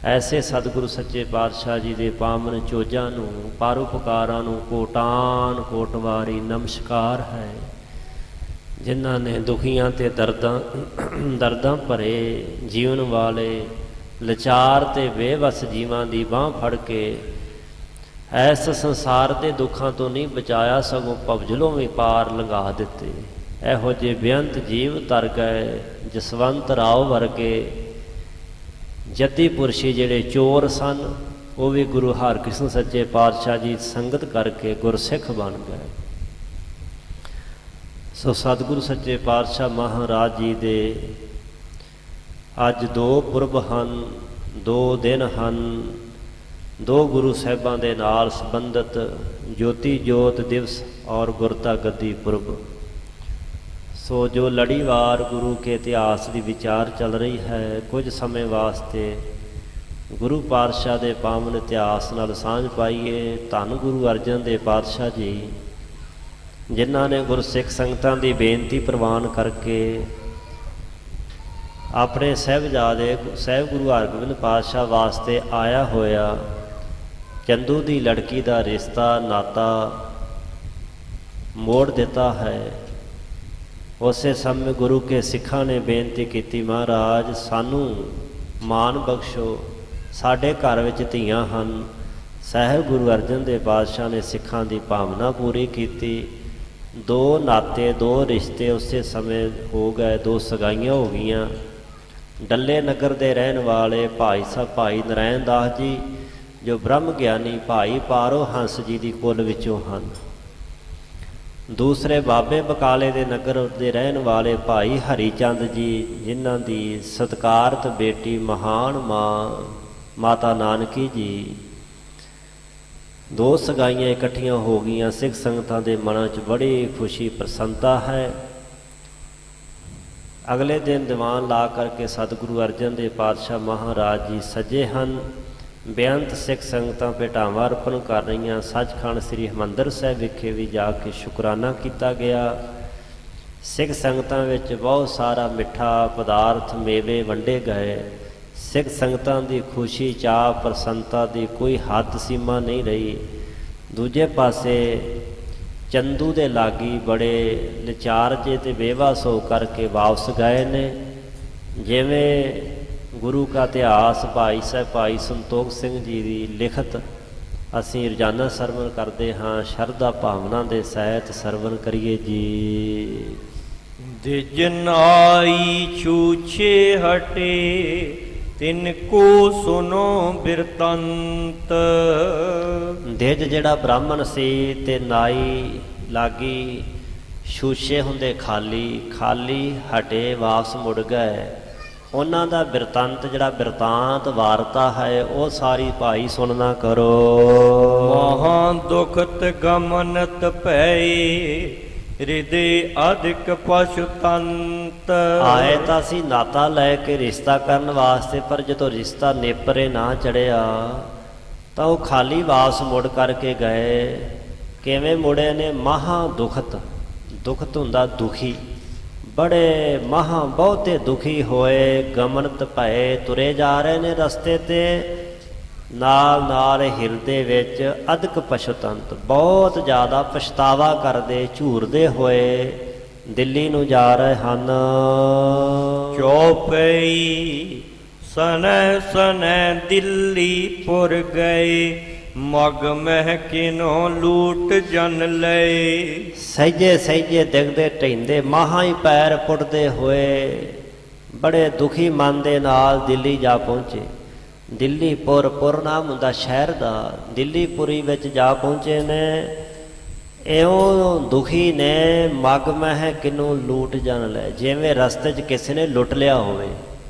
ਐਸੇ ਸਤਿਗੁਰੂ ਸੱਚੇ ਪਾਤਸ਼ਾਹ ਜੀ ਦੇ ਪਾਵਨ ਚੋਜਾਂ ਨੂੰ ਪਰਉਪਕਾਰਾਂ ਨੂੰ ਕੋਟਾਨ ਕੋਟ ਵਾਰੀ ਨਮਸਕਾਰ ਹੈ, ਜਿਨ੍ਹਾਂ ਨੇ ਦੁਖੀਆਂ ਤੇ ਦਰਦਾਂ ਭਰੇ ਜੀਵਨ ਵਾਲੇ ਲਾਚਾਰ ਤੇ ਬੇਵਸ ਜੀਵਾਂ ਦੀ ਬਾਂਹ ਫੜ ਕੇ ਇਸ ਸੰਸਾਰ ਦੇ ਦੁੱਖਾਂ ਤੋਂ ਨਹੀਂ ਬਚਾਇਆ, ਸਗੋਂ ਭਵਜਲੋਂ ਵੀ ਪਾਰ ਲੰਘਾ ਦਿੱਤੇ। ਇਹੋ ਜਿਹੇ ਬੇਅੰਤ ਜੀਵ ਤਰ ਗਏ। ਜਸਵੰਤ ਰਾਓ ਵਰਗੇ ਜੱਦੀ ਪੁਰਸ਼ੀ ਜਿਹੜੇ ਚੋਰ ਸਨ, ਉਹ ਵੀ ਗੁਰੂ ਹਰਕ੍ਰਿਸ਼ਨ ਸੱਚੇ ਪਾਤਸ਼ਾਹ ਜੀ ਸੰਗਤ ਕਰਕੇ ਗੁਰਸਿੱਖ ਬਣ ਗਏ। ਸੋ ਸਤਿਗੁਰੂ ਸੱਚੇ ਪਾਤਸ਼ਾਹ ਮਹਾਰਾਜ ਜੀ ਦੇ ਅੱਜ 2 ਪੁਰਬ ਹਨ, 2 ਦਿਨ ਹਨ। ਦੋ ਗੁਰੂ ਸਾਹਿਬਾਂ ਦੇ ਨਾਲ ਸੰਬੰਧਿਤ ਜੋਤੀ ਜੋਤ ਦਿਵਸ ਔਰ ਗੁਰਤਾ ਗੱਦੀ ਪੁਰਬ। ਸੋ ਜੋ ਲੜੀਵਾਰ ਗੁਰੂ ਕੇ ਇਤਿਹਾਸ ਦੀ ਵਿਚਾਰ ਚੱਲ ਰਹੀ ਹੈ, ਕੁਝ ਸਮੇਂ ਵਾਸਤੇ ਗੁਰੂ ਪਾਤਸ਼ਾਹ ਦੇ ਪਾਵਨ ਇਤਿਹਾਸ ਨਾਲ ਸਾਂਝ ਪਾਈਏ। ਧੰਨ ਗੁਰੂ ਅਰਜਨ ਦੇਵ ਪਾਤਸ਼ਾਹ ਜੀ, ਜਿਨ੍ਹਾਂ ਨੇ ਗੁਰਸਿੱਖ ਸੰਗਤਾਂ ਦੀ ਬੇਨਤੀ ਪ੍ਰਵਾਨ ਕਰਕੇ ਆਪਣੇ ਸਾਹਿਬਜ਼ਾਦੇ ਸਾਹਿਬ ਗੁਰੂ ਹਰਗੋਬਿੰਦ ਪਾਤਸ਼ਾਹ ਵਾਸਤੇ ਆਇਆ ਹੋਇਆ ਚੰਦੂ ਦੀ ਲੜਕੀ ਦਾ ਰਿਸ਼ਤਾ ਨਾਤਾ ਮੋੜ ਦਿੱਤਾ ਹੈ। ਉਸੇ ਸਮੇਂ ਗੁਰੂ ਕੇ ਸਿੱਖਾਂ ਨੇ ਬੇਨਤੀ ਕੀਤੀ, ਮਹਾਰਾਜ ਸਾਨੂੰ ਮਾਣ ਬਖਸ਼ੋ, ਸਾਡੇ ਘਰ ਵਿੱਚ ਧੀਆਂ ਹਨ। ਸਾਹਿਬ ਗੁਰੂ ਅਰਜਨ ਦੇਵ ਪਾਤਸ਼ਾਹ ਨੇ ਸਿੱਖਾਂ ਦੀ ਭਾਵਨਾ ਪੂਰੀ ਕੀਤੀ। ਦੋ ਨਾਤੇ, ਦੋ ਰਿਸ਼ਤੇ ਉਸੇ ਸਮੇਂ ਹੋ ਗਏ, ਦੋ ਸਗਾਈਆਂ ਹੋ ਗਈਆਂ। ਡੱਲੇ ਨਗਰ ਦੇ ਰਹਿਣ ਵਾਲੇ ਭਾਈ ਸਾਹਿਬ ਭਾਈ ਨਰਾਇਣ ਦਾਸ ਜੀ, ਜੋ ਬ੍ਰਹਮ ਗਿਆਨੀ ਭਾਈ ਪਾਰੋ ਹੰਸ ਜੀ ਦੀ ਕੁਲ ਵਿੱਚੋਂ ਹਨ। ਦੂਸਰੇ ਬਾਬੇ ਬਕਾਲੇ ਦੇ ਨਗਰ ਦੇ ਰਹਿਣ ਵਾਲੇ ਭਾਈ ਹਰੀ ਚੰਦ ਜੀ, ਜਿਨ੍ਹਾਂ ਦੀ ਸਤਿਕਾਰਤ ਬੇਟੀ ਮਹਾਨ ਮਾਂ ਮਾਤਾ ਨਾਨਕੀ ਜੀ। ਦੋ ਸਗਾਈਆਂ ਇਕੱਠੀਆਂ ਹੋ ਗਈਆਂ। ਸਿੱਖ ਸੰਗਤਾਂ ਦੇ ਮਨਾਂ 'ਚ ਬੜੀ ਖੁਸ਼ੀ ਪ੍ਰਸੰਨਤਾ ਹੈ। ਅਗਲੇ ਦਿਨ ਦੀਵਾਨ ਲਾ ਕਰਕੇ ਸਤਿਗੁਰੂ ਅਰਜਨ ਦੇਵ ਪਾਤਸ਼ਾਹ ਮਹਾਰਾਜ ਜੀ ਸੱਜੇ ਹਨ। ਬੇਅੰਤ ਸਿੱਖ ਸੰਗਤਾਂ ਭੇਟਾਵਾਂ ਅਰਪਣ ਕਰ ਰਹੀਆਂ। ਸੱਚਖੰਡ ਸ੍ਰੀ ਹਰਿਮੰਦਰ ਸਾਹਿਬ ਵਿਖੇ ਵੀ ਜਾ ਕੇ ਸ਼ੁਕਰਾਨਾ ਕੀਤਾ ਗਿਆ। ਸਿੱਖ ਸੰਗਤਾਂ ਵਿੱਚ ਬਹੁਤ ਸਾਰਾ ਮਿੱਠਾ ਪਦਾਰਥ ਮੇਵੇ ਵੰਡੇ ਗਏ। ਸਿੱਖ ਸੰਗਤਾਂ ਦੀ ਖੁਸ਼ੀ ਚਾਅ ਪ੍ਰਸੰਨਤਾ ਦੀ ਕੋਈ ਹੱਦ ਸੀਮਾ ਨਹੀਂ ਰਹੀ। ਦੂਜੇ ਪਾਸੇ ਚੰਦੂ ਦੇ ਲਾਗੀ ਬੜੇ ਲਿਚਾਰ ਜੇ ਤੇ ਬੇਵਸ ਹੋ ਕਰਕੇ ਵਾਪਸ ਗਏ ਨੇ। ਜਿਵੇਂ ਗੁਰੂ ਕਾ ਇਤਿਹਾਸ ਭਾਈ ਸਾਹਿਬ ਭਾਈ ਸੰਤੋਖ ਸਿੰਘ ਜੀ ਦੀ ਲਿਖਤ ਅਸੀਂ ਰੋਜ਼ਾਨਾ ਸਰਵਣ ਕਰਦੇ ਹਾਂ। ਸ਼ਰਧਾ ਭਾਵਨਾ ਦੇ ਸਹਿਤ ਸਰਵਣ ਕਰੀਏ ਜੀ। ਦਿਜਨ ਆਈ ਛੂਛੇ ਹਟੇ ਤਿਨ ਕੋ ਸੁਨੋ ਬਿਰਤੰਤ। ਦਿਜ ਜਿਹੜਾ ਬ੍ਰਾਹਮਣ ਸੀ ਤੇ ਨਾਈ ਲਾਗੀ ਛੂਛੇ ਹੁੰਦੇ ਖਾਲੀ, ਖਾਲੀ ਹਟੇ ਵਾਪਸ ਮੁੜ ਗਏ। ਉਹਨਾਂ ਦਾ ਬਿਰਤੰਤ ਜਿਹੜਾ ਬਿਰਤਾਂਤ ਵਾਰਤਾ ਹੈ ਉਹ ਸਾਰੀ ਭਾਈ ਸੁਣਨਾ ਕਰੋ। ਮਹਾਂ ਦੁਖਤ ਗਮਨਤ ਭਏ ਹਿਰਦੇ ਅਧਿਕ ਪਸ਼ੁਤੰਤ। ਆਏ ਤਾਂ ਅਸੀਂ ਨਾਤਾ ਲੈ ਕੇ ਰਿਸ਼ਤਾ ਕਰਨ ਵਾਸਤੇ, ਪਰ ਜਦੋਂ ਰਿਸ਼ਤਾ ਨੇਪਰੇ ਨਾ ਚੜਿਆ ਤਾਂ ਉਹ ਖਾਲੀ ਵਾਪਸ ਮੁੜ ਕਰਕੇ ਗਏ। ਕਿਵੇਂ ਮੁੜੇ ਨੇ? ਮਹਾਂ ਦੁਖਤ, ਦੁਖਤ ਹੁੰਦਾ ਦੁਖੀ, ਬੜੇ ਮਹਾਂ ਬਹੁਤੇ ਦੁਖੀ ਹੋਏ। ਗਮਨਤ ਭਏ, ਤੁਰੇ ਜਾ ਰਹੇ ਨੇ ਰਸਤੇ ਤੇ, ਨਾਲ ਨਾਲ ਹਿਰਦੇ ਵਿੱਚ ਅਧਿਕ ਪਛਤੰਤ, ਬਹੁਤ ਜ਼ਿਆਦਾ ਪਛਤਾਵਾ ਕਰਦੇ ਝੂਰਦੇ ਹੋਏ ਦਿੱਲੀ ਨੂੰ ਜਾ ਰਹੇ ਹਨ। ਚੌਪਈ ਸਨੈ ਸਨੈ ਦਿੱਲੀ ਪੁਰ ਗਏ ਮਗ ਮਹਿ ਕਿਨੋ ਲੂਟ ਜਨ ਲਏ। ਸਹਿਜੇ ਸਹਿਜੇ ਦਿਖਦੇ ਢਹਿੰਦੇ ਮਹਾਂ ਹੀ ਪੈਰ ਪੁੱਟਦੇ ਹੋਏ ਬੜੇ ਦੁਖੀ ਮਨ ਦੇ ਨਾਲ ਦਿੱਲੀ ਜਾ ਪਹੁੰਚੇ। ਦਿੱਲੀ ਪੁਰ ਨਾਮ ਹੁੰਦਾ ਸ਼ਹਿਰ ਦਾ। ਦਿੱਲੀਪੁਰੀ ਵਿੱਚ ਜਾ ਪਹੁੰਚੇ ਨੇ। ਇਉਂ ਦੁਖੀ ਨੇ ਮਗ ਮਹਿ ਕਿਨੂੰ ਲੂਟ ਜਨ ਲੈ, ਜਿਵੇਂ ਰਸਤੇ 'ਚ ਕਿਸੇ ਨੇ ਲੁੱਟ ਲਿਆ ਹੋਵੇ।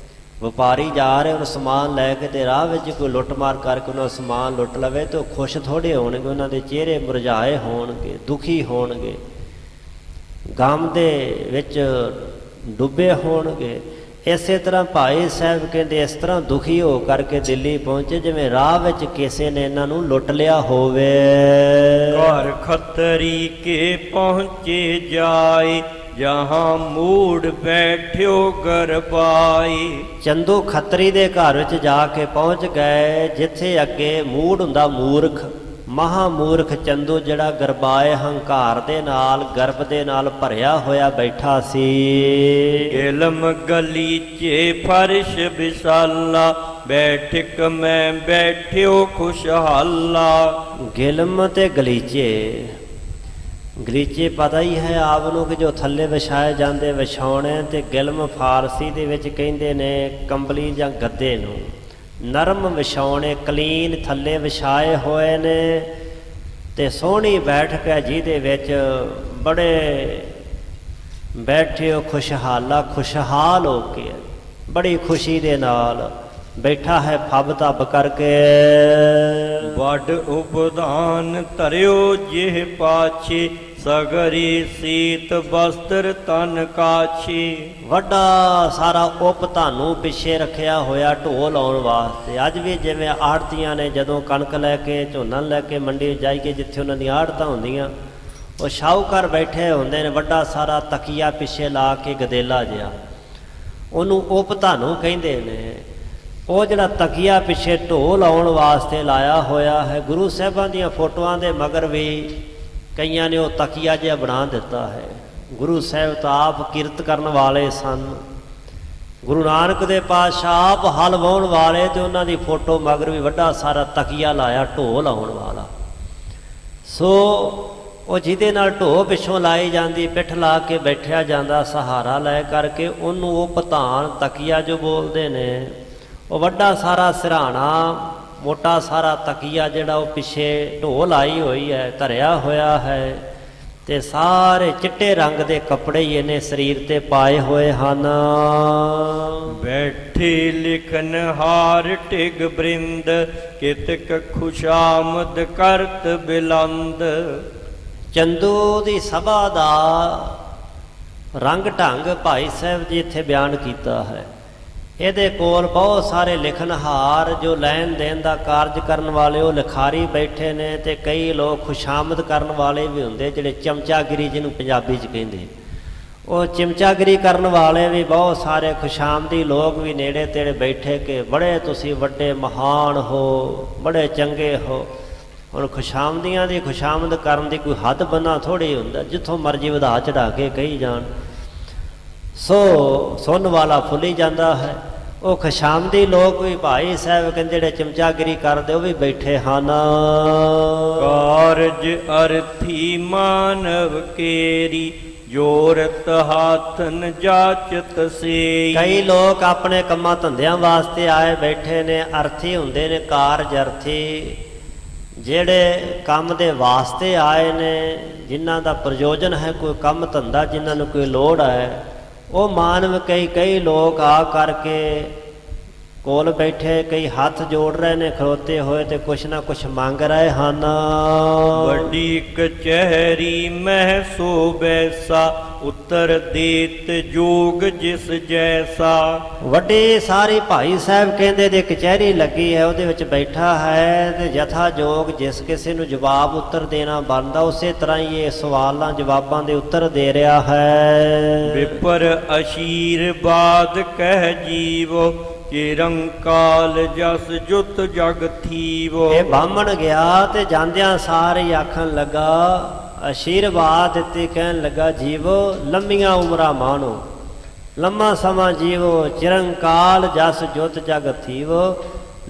ਵਪਾਰੀ ਜਾ ਰਹੇ ਹੁਣ ਸਮਾਨ ਲੈ ਕੇ, ਤੇ ਰਾਹ ਵਿੱਚ ਕੋਈ ਲੁੱਟ ਮਾਰ ਕਰਕੇ ਉਹਨਾਂ ਸਮਾਨ ਲੁੱਟ ਲਵੇ ਤਾਂ ਉਹ ਖੁਸ਼ ਥੋੜ੍ਹੇ ਹੋਣਗੇ। ਉਹਨਾਂ ਦੇ ਚਿਹਰੇ ਮੁਰਝਾਏ ਹੋਣਗੇ, ਦੁਖੀ ਹੋਣਗੇ, ਗਮ ਦੇ ਵਿੱਚ ਡੁੱਬੇ ਹੋਣਗੇ। ਇਸੇ ਤਰ੍ਹਾਂ ਭਾਈ ਸਾਹਿਬ ਕਹਿੰਦੇ ਇਸ ਤਰ੍ਹਾਂ ਦੁਖੀ ਹੋ ਕਰਕੇ ਦਿੱਲੀ ਪਹੁੰਚੇ ਜਿਵੇਂ ਰਾਹ ਵਿੱਚ ਕਿਸੇ ਨੇ ਇਹਨਾਂ ਨੂੰ ਲੁੱਟ ਲਿਆ ਹੋਵੇ। ਘਰ ਖੱਤਰੀ ਕੇ ਪਹੁੰਚੇ ਜਾਏ ਜਹਾਂ ਮੂੜ ਬੈਠਿਓ ਗਰਬਾਈ। ਚੰਦੂ ਖੱਤਰੀ ਦੇ ਘਰ ਵਿੱਚ ਜਾ ਕੇ ਪਹੁੰਚ ਗਏ, ਜਿੱਥੇ ਅੱਗੇ ਮੂੜ ਹੁੰਦਾ ਮੂਰਖ, ਮਹਾਮੂਰਖ ਚੰਦੂ ਜਿਹੜਾ ਗਰਬਾਏ ਹੰਕਾਰ ਦੇ ਨਾਲ, ਗਰਭ ਦੇ ਨਾਲ ਭਰਿਆ ਹੋਇਆ ਬੈਠਾ ਸੀ। ਇਲਮ ਗਲੀਚੇ ਫਰਸ਼ ਵਿਸਾਲਾ ਬੈਠਕ ਮੈਂ ਬੈਠਿਓ ਖੁਸ਼ਹਾਲਾ। ਗਿਲਮ ਤੇ ਗਲੀਚੇ, ਗਲੀਚੇ ਪਤਾ ਹੀ ਹੈ ਆਪ ਨੂੰ ਕਿ ਜੋ ਥੱਲੇ ਵਿਛਾਏ ਜਾਂਦੇ ਵਿਛਾਉਣੇ, ਤੇ ਗਿਲਮ ਫਾਰਸੀ ਦੇ ਵਿੱਚ ਕਹਿੰਦੇ ਨੇ ਕੰਬਲੀ ਜਾਂ ਗੱਦੇ ਨੂੰ। ਨਰਮ ਵਿਛਾਉਣੇ ਕਲੀਨ ਥੱਲੇ ਵਿਛਾਏ ਹੋਏ ਨੇ, ਤੇ ਸੋਹਣੀ ਬੈਠਕ ਹੈ ਜਿਹਦੇ ਵਿੱਚ ਬੜੇ ਬੈਠੇ ਹੋ ਖੁਸ਼ਹਾਲਾ, ਖੁਸ਼ਹਾਲ ਹੋ ਕੇ ਬੜੀ ਖੁਸ਼ੀ ਦੇ ਨਾਲ ਬੈਠਾ ਹੈ ਫੱਬ ਧੱਬ ਕਰਕੇ। ਵੱਡ ਉਪਦਾਨ ਧਰਿਓ ਜਿਹ ਪਾਛੇ, ਸਗਰੀ ਸੀਤ ਬਸਤਰ ਤਨ ਕਾਛੇ। ਵੱਡਾ ਸਾਰਾ ਉਪ ਤੁਹਾਨੂੰ ਪਿੱਛੇ ਰੱਖਿਆ ਹੋਇਆ ਢੋ ਲਾਉਣ ਵਾਸਤੇ। ਅੱਜ ਵੀ ਜਿਵੇਂ ਆੜਤੀਆਂ ਨੇ ਜਦੋਂ ਕਣਕ ਲੈ ਕੇ ਝੋਨਾ ਲੈ ਕੇ ਮੰਡੀ ਜਾਈਏ ਜਿੱਥੇ ਉਹਨਾਂ ਦੀਆਂ ਆੜਤਾਂ ਹੁੰਦੀਆਂ, ਉਹ ਸ਼ਾਹੂਕਾਰ ਬੈਠੇ ਹੁੰਦੇ ਨੇ, ਵੱਡਾ ਸਾਰਾ ਤਕੀਆ ਪਿੱਛੇ ਲਾ ਕੇ ਗਦੇਲਾ ਜਿਹਾ, ਉਹਨੂੰ ਉਪ ਤੁਹਾਨੂੰ ਕਹਿੰਦੇ ਨੇ। ਉਹ ਜਿਹੜਾ ਤਕੀਆ ਪਿੱਛੇ ਢੋ ਲਾਉਣ ਵਾਸਤੇ ਲਾਇਆ ਹੋਇਆ ਹੈ। ਗੁਰੂ ਸਾਹਿਬਾਂ ਦੀਆਂ ਫੋਟੋਆਂ ਦੇ ਮਗਰ ਵੀ ਕਈਆਂ ਨੇ ਉਹ ਤਕੀਆ ਜਿਹਾ ਬਣਾ ਦਿੱਤਾ ਹੈ। ਗੁਰੂ ਸਾਹਿਬ ਤਾਂ ਆਪ ਕਿਰਤ ਕਰਨ ਵਾਲੇ ਸਨ। ਗੁਰੂ ਨਾਨਕ ਦੇ ਪਾਤਸ਼ਾਹ ਆਪ ਹਲ ਵਾਹੁਣ ਵਾਲੇ, ਤੇ ਉਹਨਾਂ ਦੀ ਫੋਟੋ ਮਗਰ ਵੀ ਵੱਡਾ ਸਾਰਾ ਤਕੀਆ ਲਾਇਆ ਢੋ ਲਾਉਣ ਵਾਲਾ। ਸੋ ਉਹ ਜਿਹਦੇ ਨਾਲ ਢੋ ਪਿੱਛੋਂ ਲਾਈ ਜਾਂਦੀ, ਪਿੱਠ ਲਾ ਕੇ ਬੈਠਿਆ ਜਾਂਦਾ ਸਹਾਰਾ ਲੈ ਕਰਕੇ, ਉਹਨੂੰ ਉਹ ਪਤਾਨ ਤਕੀਆ ਜੋ ਬੋਲਦੇ ਨੇ। ਉਹ ਵੱਡਾ ਸਾਰਾ ਸਿਰਹਾਣਾ, ਮੋਟਾ ਸਾਰਾ ਤਕੀਆ ਜਿਹੜਾ ਉਹ ਪਿੱਛੇ ਢੋ ਲਾਈ ਹੋਈ ਹੈ, ਧਰਿਆ ਹੋਇਆ ਹੈ, ਤੇ ਸਾਰੇ ਚਿੱਟੇ ਰੰਗ ਦੇ ਕੱਪੜੇ ਹੀ ਇਹਨੇ ਸਰੀਰ ਤੇ ਪਾਏ ਹੋਏ ਹਨ। ਬੈਠੇ ਲਿਖਨ ਹਾਰ ਟਿਗ ਬ੍ਰਿੰਦ, ਕਿਤਕ ਖੁਸ਼ਾਮਦ ਕਰਤ ਬਿਲੰਦ। ਚੰਦੂ ਦੀ ਸਭਾ ਦਾ ਰੰਗ ਢੰਗ ਭਾਈ ਸਾਹਿਬ ਜੀ ਇੱਥੇ ਬਿਆਨ ਕੀਤਾ ਹੈ। ਇਹਦੇ ਕੋਲ ਬਹੁਤ ਸਾਰੇ ਲਿਖਣਹਾਰ ਜੋ ਲੈਣ ਦੇਣ ਦਾ ਕਾਰਜ ਕਰਨ ਵਾਲੇ, ਉਹ ਲਿਖਾਰੀ ਬੈਠੇ ਨੇ, ਤੇ ਕਈ ਲੋਕ ਖੁਸ਼ਾਮਦ ਕਰਨ ਵਾਲੇ ਵੀ ਹੁੰਦੇ, ਜਿਹੜੇ ਚਮਚਾਗਿਰੀ ਜਿਹਨੂੰ ਪੰਜਾਬੀ 'ਚ ਕਹਿੰਦੇ, ਉਹ ਚਮਚਾਗਿਰੀ ਕਰਨ ਵਾਲੇ ਵੀ ਬਹੁਤ ਸਾਰੇ ਖੁਸ਼ਾਮਦੀ ਲੋਕ ਵੀ ਨੇੜੇ ਤੇੜੇ ਬੈਠੇ ਕਿ ਬੜੇ ਤੁਸੀਂ ਵੱਡੇ ਮਹਾਨ ਹੋ, ਬੜੇ ਚੰਗੇ ਹੋ। ਹੁਣ ਖੁਸ਼ਾਮਦੀਆਂ ਦੀ ਖੁਸ਼ਾਮਦ ਕਰਨ ਦੀ ਕੋਈ ਹੱਦ ਬੰਨਾ ਥੋੜ੍ਹੀ ਹੁੰਦਾ, ਜਿੱਥੋਂ ਮਰਜ਼ੀ ਵਧਾ ਚੜਾ ਕੇ ਕਹੀ ਜਾਣ। ਸੋ ਸੁਣਨ ਵਾਲਾ ਫੁੱਲੀ ਜਾਂਦਾ ਹੈ। ਉਹ ਖੁਸ਼ਾਮਦੀ ਲੋਕ ਵੀ ਭਾਈ ਸਾਹਿਬ ਕਹਿੰਦੇ ਜਿਹੜੇ ਚਮਚਾਗਿਰੀ ਕਰਦੇ, ਉਹ ਵੀ ਬੈਠੇ ਹਨ। ਕਾਰਜ ਅਰਥੀ ਮਾਨਵ ਕੇਰੀ, ਜੋਰਤ ਹਾਥਨ ਜਾਚਤ ਸੇ। ਕਈ ਲੋਕ ਆਪਣੇ ਕੰਮਾਂ ਧੰਦਿਆਂ ਵਾਸਤੇ ਆਏ ਬੈਠੇ ਨੇ, ਅਰਥੀ ਹੁੰਦੇ ਨੇ, ਕਾਰਜ ਅਰਥੀ, ਜਿਹੜੇ ਕੰਮ ਦੇ ਵਾਸਤੇ ਆਏ ਨੇ, ਜਿਨ੍ਹਾਂ ਦਾ ਪ੍ਰਯੋਜਨ ਹੈ ਕੋਈ ਕੰਮ ਧੰਦਾ, ਜਿਨ੍ਹਾਂ ਨੂੰ ਕੋਈ ਲੋੜ ਹੈ, ਉਹ ਮਾਨਵ ਕਈ ਲੋਕ ਆ ਕਰਕੇ ਕੋਲ ਬੈਠੇ, ਕਈ ਹੱਥ ਜੋੜ ਰਹੇ ਨੇ ਖਲੋਤੇ ਹੋਏ, ਤੇ ਕੁਛ ਨਾ ਕੁਛ ਮੰਗ ਰਹੇ ਹਨ। ਵੱਡੀ ਕਚਹਿਰੀ ਮਹਿ ਸੋ ਬੈਸਾ, ਉੱਤਰ ਦੇਤ ਜੋਗ ਜਿਸ ਜੈਸਾ। ਵੱਡੀ ਸਾਰੀ ਭਾਈ ਸਾਹਿਬ ਕਹਿੰਦੇ ਦੇ ਕਚਹਿਰੀ ਲੱਗੀ ਹੈ, ਉਹਦੇ ਵਿੱਚ ਬੈਠਾ ਹੈ, ਤੇ ਜਥਾ ਜੋਗ ਜਿਸ ਕਿਸੇ ਨੂੰ ਜਵਾਬ ਉੱਤਰ ਦੇਣਾ ਬਣਦਾ, ਉਸੇ ਤਰ੍ਹਾਂ ਹੀ ਇਹ ਸਵਾਲਾਂ ਜਵਾਬਾਂ ਦੇ ਉੱਤਰ ਦੇ ਰਿਹਾ ਹੈ। ਵਿਪਰ ਅਸ਼ੀਰਵਾਦ ਕਹਿ ਜੀਵੋ, ਚਿਰੰਕਾਲ ਜਸ ਜੁਤ ਜਗ ਥੀਵੋ। ਇਹ ਬਾਹਮਣ ਗਿਆ ਤੇ ਜਾਂਦਿਆਂ ਸਾਰ ਹੀ ਆਖਣ ਲੱਗਾ, ਅਸ਼ੀਰਵਾਦ ਦਿੱਤੇ, ਕਹਿਣ ਲੱਗਾ ਜੀਵੋ ਲੰਮੀਆਂ ਉਮਰਾਂ ਮਾਣੋ, ਲੰਮਾ ਸਮਾਂ ਜੀਵੋ, ਚਿਰੰਕਾਲ ਜਸ ਜੁਤ ਜਗ ਥੀਵੋ।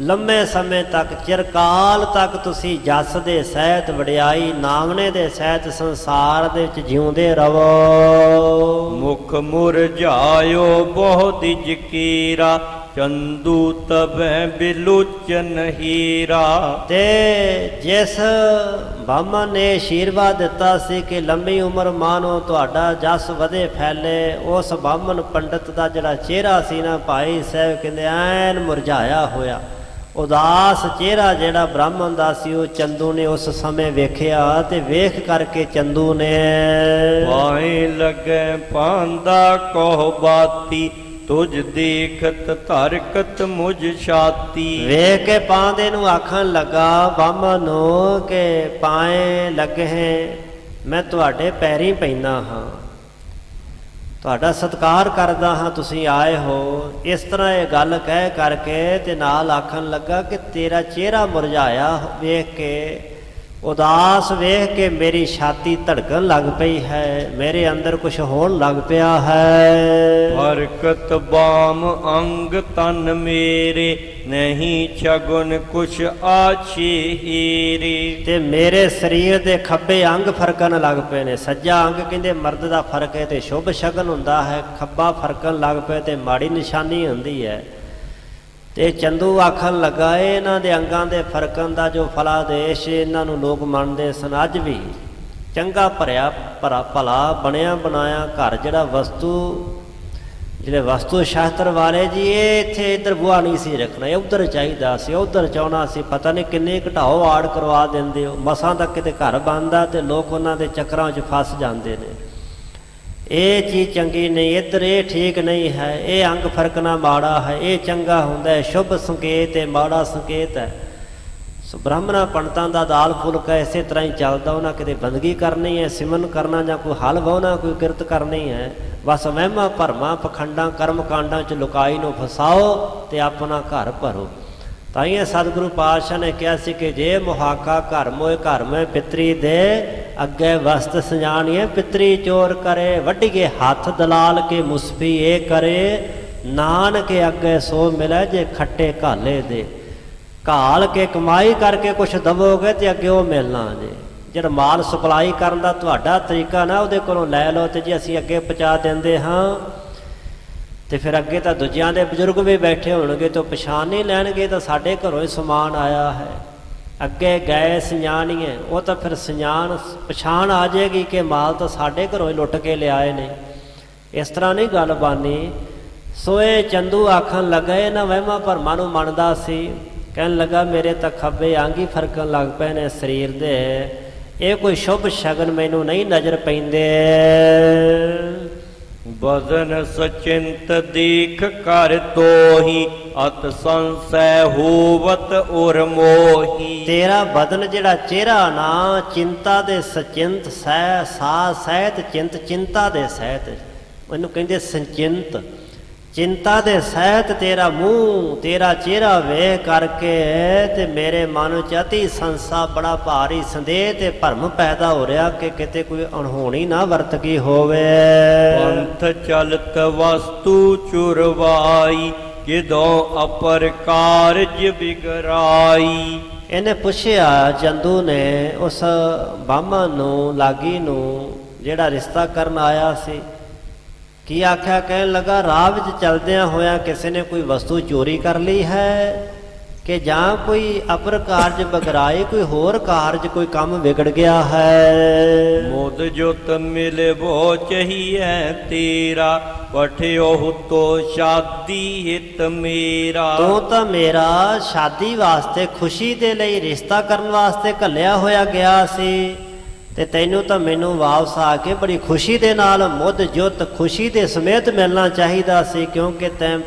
ਲੰਮੇ ਸਮੇਂ ਤੱਕ, ਚਿਰਕਾਲ ਤੱਕ ਤੁਸੀਂ ਜਸ ਦੇ ਸਹਿਤ, ਵਡਿਆਈ ਨਾਮਣੇ ਦੇ ਸਹਿਤ ਸੰਸਾਰ ਦੇ ਵਿੱਚ ਜਿਉਂਦੇ ਰਹੋ। ਮੁਖ ਮੁਰਝਾਇਓ ਬਹੁਤ ਜਕੀਰਾ, ਚੰਦੂ ਤਬੈ ਬਿਲੋਚਨ ਹੀਰਾ। ਤੇ ਜਿਸ ਬਾਹਮਣ ਨੇ ਆਸ਼ੀਰਵਾਦ ਦਿੱਤਾ ਸੀ ਕਿ ਲੰਮੀ ਉਮਰ ਮਾਣੋ, ਤੁਹਾਡਾ ਜਸ ਵਧੇ ਫੈਲੇ, ਉਸ ਬਾਹਮਣ ਪੰਡਤ ਦਾ ਜਿਹੜਾ ਚਿਹਰਾ ਸੀ ਨਾ, ਭਾਈ ਸਾਹਿਬ ਕਹਿੰਦੇ ਐਨ ਮੁਰਝਾਇਆ ਹੋਇਆ, ਉਦਾਸ ਚਿਹਰਾ ਜਿਹੜਾ ਬ੍ਰਾਹਮਣ ਦਾ ਸੀ, ਉਹ ਚੰਦੂ ਨੇ ਉਸ ਸਮੇਂ ਵੇਖਿਆ, ਤੇ ਵੇਖ ਕਰਕੇ ਚੰਦੂ ਨੇ ਪਾਏ ਲੱਗੇ ਪਾਂਦਾ ਕੋ ਬਾਤੀ, ਤੁਝ ਦੇਖਤ ਧਰਕਤ ਮੁਝ ਛਾਤੀ। ਵੇਖ ਕੇ ਪਾਂਦੇ ਨੂੰ ਆਖਣ ਲੱਗਾ ਬਾਹਮਣ ਨੂੰ ਕਿ ਪਾਏ ਲੱਗੇ, ਮੈਂ ਤੁਹਾਡੇ ਪੈਰੀਂ ਪੈਂਦਾ ਹਾਂ, ਤੁਹਾਡਾ ਸਤਿਕਾਰ ਕਰਦਾ ਹਾਂ, ਤੁਸੀਂ ਆਏ ਹੋ। ਇਸ ਤਰ੍ਹਾਂ ਇਹ ਗੱਲ ਕਹਿ ਕਰਕੇ ਤੇ ਨਾਲ ਆਖਣ ਲੱਗਾ ਕਿ ਤੇਰਾ ਚਿਹਰਾ ਮੁਰਝਾਇਆ ਵੇਖ ਕੇ, ਉਦਾਸ ਵੇਖ ਕੇ ਮੇਰੀ ਛਾਤੀ ਧੜਕਣ ਲੱਗ ਪਈ ਹੈ, ਮੇਰੇ ਅੰਦਰ ਕੁਛ ਹੋਣ ਲੱਗ ਪਿਆ ਹੈ। ਹਰਕਤ ਬਾਮ ਅੰਗ ਤਨ ਮੇਰੇ, ਨਹੀਂ ਛਗੁਨ ਕੁਛ ਆਛੇ ਹੀਰੇ। ਤੇ ਮੇਰੇ ਸਰੀਰ ਦੇ ਖੱਬੇ ਅੰਗ ਫਰਕਣ ਲੱਗ ਪਏ ਨੇ। ਸੱਜਾ ਅੰਗ ਕਹਿੰਦੇ ਮਰਦ ਦਾ ਫਰਕ ਹੈ ਤੇ ਸ਼ੁਭ ਸ਼ਗਨ ਹੁੰਦਾ ਹੈ, ਖੱਬਾ ਫਰਕਣ ਲੱਗ ਪਏ ਤੇ ਮਾੜੀ ਨਿਸ਼ਾਨੀ ਹੁੰਦੀ ਹੈ। ਤੇ ਚੰਦੂ ਆਖਣ ਲੱਗਾ ਇਹਨਾਂ ਦੇ ਅੰਗਾਂ ਦੇ ਫਰਕਣ ਦਾ ਜੋ ਫਲਾਦੇਸ਼, ਇਹਨਾਂ ਨੂੰ ਲੋਕ ਮੰਨਦੇ ਸਨ। ਅੱਜ ਵੀ ਚੰਗਾ ਭਰਿਆ ਭਲਾ ਬਣਿਆ ਬਣਾਇਆ ਘਰ ਜਿਹੜਾ ਵਸਤੂ ਜਿਹੜੇ ਵਸਤੂ ਸ਼ਾਸਤਰ ਵਾਲੇ ਜੀ, ਇਹ ਇੱਥੇ ਇੱਧਰ ਬੂਹਾ ਨਹੀਂ ਸੀ ਰੱਖਣਾ, ਇਹ ਉੱਧਰ ਚਾਹੀਦਾ ਸੀ, ਉੱਧਰ ਚਾਹੁੰਦਾ ਸੀ, ਪਤਾ ਨਹੀਂ ਕਿੰਨੇ ਘਟਾਓ ਆੜ ਕਰਵਾ ਦਿੰਦੇ ਹੋ। ਮਸਾਂ ਤੱਕ ਕਿਤੇ ਘਰ ਬਣਦਾ ਤੇ ਲੋਕ ਉਹਨਾਂ ਦੇ ਚੱਕਰਾਂ 'ਚ ਫਸ ਜਾਂਦੇ ਨੇ। ਇਹ ਚੀਜ਼ ਚੰਗੀ ਨਹੀਂ, ਇੱਧਰ ਇਹ ਠੀਕ ਨਹੀਂ ਹੈ, ਇਹ ਅੰਗ ਫਰਕਣਾ ਮਾੜਾ ਹੈ, ਇਹ ਚੰਗਾ ਹੁੰਦਾ ਹੈ, ਸ਼ੁਭ ਸੰਕੇਤ ਹੈ, ਮਾੜਾ ਸੰਕੇਤ ਹੈ। ਸੋ ਬ੍ਰਾਹਮਣਾਂ ਪੰਡਤਾਂ ਦਾ ਦਾਲ ਫੁਲਕਾ ਇਸੇ ਤਰ੍ਹਾਂ ਹੀ ਚੱਲਦਾ। ਉਹਨਾਂ ਕਿਤੇ ਬੰਦਗੀ ਕਰਨੀ ਹੈ, ਸਿਮਰਨ ਕਰਨਾ, ਜਾਂ ਕੋਈ ਹਲ ਵਾਹੁਣਾ, ਕੋਈ ਕਿਰਤ ਕਰਨੀ ਹੈ, ਬਸ ਵਹਿਮਾਂ ਭਰਮਾਂ ਪਖੰਡਾਂ ਕਰਮ ਕਾਂਡਾਂ 'ਚ ਲੁਕਾਈ ਨੂੰ ਫਸਾਓ ਤੇ ਆਪਣਾ ਘਰ ਭਰੋ। ਤਾਂ ਹੀ ਸਤਿਗੁਰੂ ਪਾਤਸ਼ਾਹ ਨੇ ਕਿਹਾ ਸੀ ਕਿ ਜੇ ਮੁਹਾਕਾ ਘਰ ਮੋਏ ਘਰ ਮੈਂ ਪਿਤਰੀ ਦੇ ਅੱਗੇ ਵਸਤ ਸਜਾਣੀਏ, ਪਿਤਰੀ ਚੋਰ ਕਰੇ ਵੱਢੀਏ ਹੱਥ ਦਲਾਲ ਕੇ ਮੁਸਫੀ ਇਹ ਕਰੇ, ਨਾਨਕ ਅੱਗੇ ਸੋ ਮਿਲੇ ਜੇ ਖੱਟੇ ਘਾਲੇ ਦੇ। ਘਾਲ ਕੇ ਕਮਾਈ ਕਰਕੇ ਕੁਛ ਦਵੋਗੇ ਤੇ ਅੱਗੇ ਉਹ ਮਿਲਣਾ ਜੇ। ਜਿਹੜਾ ਮਾਲ ਸਪਲਾਈ ਕਰਨ ਦਾ ਤੁਹਾਡਾ ਤਰੀਕਾ ਨਾ, ਉਹਦੇ ਕੋਲੋਂ ਲੈ ਲਓ ਤੇ ਜੇ ਅਸੀਂ ਅੱਗੇ ਪਹੁੰਚਾ ਦਿੰਦੇ ਹਾਂ ਤੇ ਫਿਰ ਅੱਗੇ ਤਾਂ ਦੂਜਿਆਂ ਦੇ ਬਜ਼ੁਰਗ ਵੀ ਬੈਠੇ ਹੋਣਗੇ ਤਾਂ ਪਛਾਣ ਨਹੀਂ ਲੈਣਗੇ ਤਾਂ ਸਾਡੇ ਘਰੋਂ ਹੀ ਸਮਾਨ ਆਇਆ ਹੈ। ਅੱਗੇ ਗਏ ਸਜਾਣੀਏ, ਉਹ ਤਾਂ ਫਿਰ ਪਛਾਣ ਆ ਜਾਏਗੀ ਕਿ ਮਾਲ ਤਾਂ ਸਾਡੇ ਘਰੋਂ ਹੀ ਲੁੱਟ ਕੇ ਲਿਆਏ ਨੇ। ਇਸ ਤਰ੍ਹਾਂ ਨਹੀਂ ਗੱਲ ਬਾਨੀ। ਸੋ ਇਹ ਚੰਦੂ ਆਖਣ ਲੱਗਾ, ਇਹ ਨਾ ਵਹਿਮਾਂ ਭਰਮਾਂ ਨੂੰ ਮੰਨਦਾ ਸੀ। ਕਹਿਣ ਲੱਗਾ ਮੇਰੇ ਤਾਂ ਖੱਬੇ ਅੰਗ ਹੀ ਫਰਕਣ ਲੱਗ ਪਏ ਨੇ ਸਰੀਰ ਦੇ, ਇਹ ਕੋਈ ਸ਼ੁਭ ਸ਼ਗਨ ਮੈਨੂੰ ਨਹੀਂ ਨਜ਼ਰ ਪੈਂਦੇ। ਬਦਨ ਸਚਿੰਤ ਦੀਖ ਕਰ ਤੋਹੀ, ਅਤ ਸੰਸੈ ਹੋਵਤ ਉਰ ਮੋਹੀ। ਤੇਰਾ ਬਦਨ ਜਿਹੜਾ ਚਿਹਰਾ ਨਾ, ਚਿੰਤਾ ਦੇ ਸਚਿੰਤ ਸਹਿ ਸਾ ਸਹਿਤ ਚਿੰਤ, ਚਿੰਤਾ ਦੇ ਸਹਿਤ ਉਹਨੂੰ ਕਹਿੰਦੇ ਸੰਚਿੰਤ। ਚਿੰਤਾ ਦੇ ਸਹਿਤ ਤੇਰਾ ਮੂੰਹ, ਤੇਰਾ ਚਿਹਰਾ ਵੇਖ ਕਰਕੇ ਤੇ ਮੇਰੇ ਮਨ ਵਿੱਚ ਅਤੀ ਸੰਸਾ, ਬੜਾ ਭਾਰੀ ਸੰਦੇਹ ਤੇ ਭਰਮ ਪੈਦਾ ਹੋ ਰਿਹਾ ਕਿ ਕਿਤੇ ਕੋਈ ਅਣਹੋਣੀ ਨਾ ਵਰਤ ਗਈ ਹੋਵੇ। ਪੰਥ ਚਲਤ ਵਸਤੂ ਚੁਰਵਾਈ, ਕਿਦੋਂ ਅਪਰ ਕਾਰਜ ਬਿਗਰਾਈ। ਇਹਨੇ ਪੁੱਛਿਆ ਚੰਦੂ ਨੇ ਉਸ ਬਾਹਮਣ ਨੂੰ, ਲਾਗੀ ਨੂੰ, ਜਿਹੜਾ ਰਿਸ਼ਤਾ ਕਰਨ ਆਇਆ ਸੀ, ਕੀ ਆਖਿਆ? ਕਹਿਣ ਲੱਗਾ ਰਾਹ ਵਿੱਚ ਚਲਦਿਆਂ ਹੋਇਆ ਕਿਸੇ ਨੇ ਕੋਈ ਵਸਤੂ ਚੋਰੀ ਕਰ ਲਈ ਹੈ ਕਿ ਜਾਂ ਕੋਈ ਅਪਰ ਕਾਰਜ ਬਗਰਾਏ, ਕੋਈ ਹੋਰ ਕਾਰਜ, ਕੋਈ ਕੰਮ ਵਿਗੜ ਗਿਆ ਹੈ। ਮੁਦ ਜੁਤ ਮਿਲੇ ਬੋ ਚਹੀਐ ਤੇਰਾ, ਪਠਿਓ ਤੋ ਸ਼ਾਦੀ ਹਿਤ ਮੇਰਾ। ਤੂੰ ਤਾਂ ਮੇਰਾ ਸ਼ਾਦੀ ਵਾਸਤੇ, ਖੁਸ਼ੀ ਦੇ ਲਈ, ਰਿਸ਼ਤਾ ਕਰਨ ਵਾਸਤੇ ਘੱਲਿਆ ਹੋਇਆ ਗਿਆ ਸੀ ਤੇ ਤੈਨੂੰ ਤਾਂ ਮੈਨੂੰ ਵਾਪਸ ਆ ਕੇ ਬੜੀ ਖੁਸ਼ੀ ਦੇ ਨਾਲ, ਮੁੱਧ ਜੁੱਤ ਖੁਸ਼ੀ ਦੇ ਸਮੇਤ ਮਿਲਣਾ ਚਾਹੀਦਾ ਸੀ, ਕਿਉਂਕਿ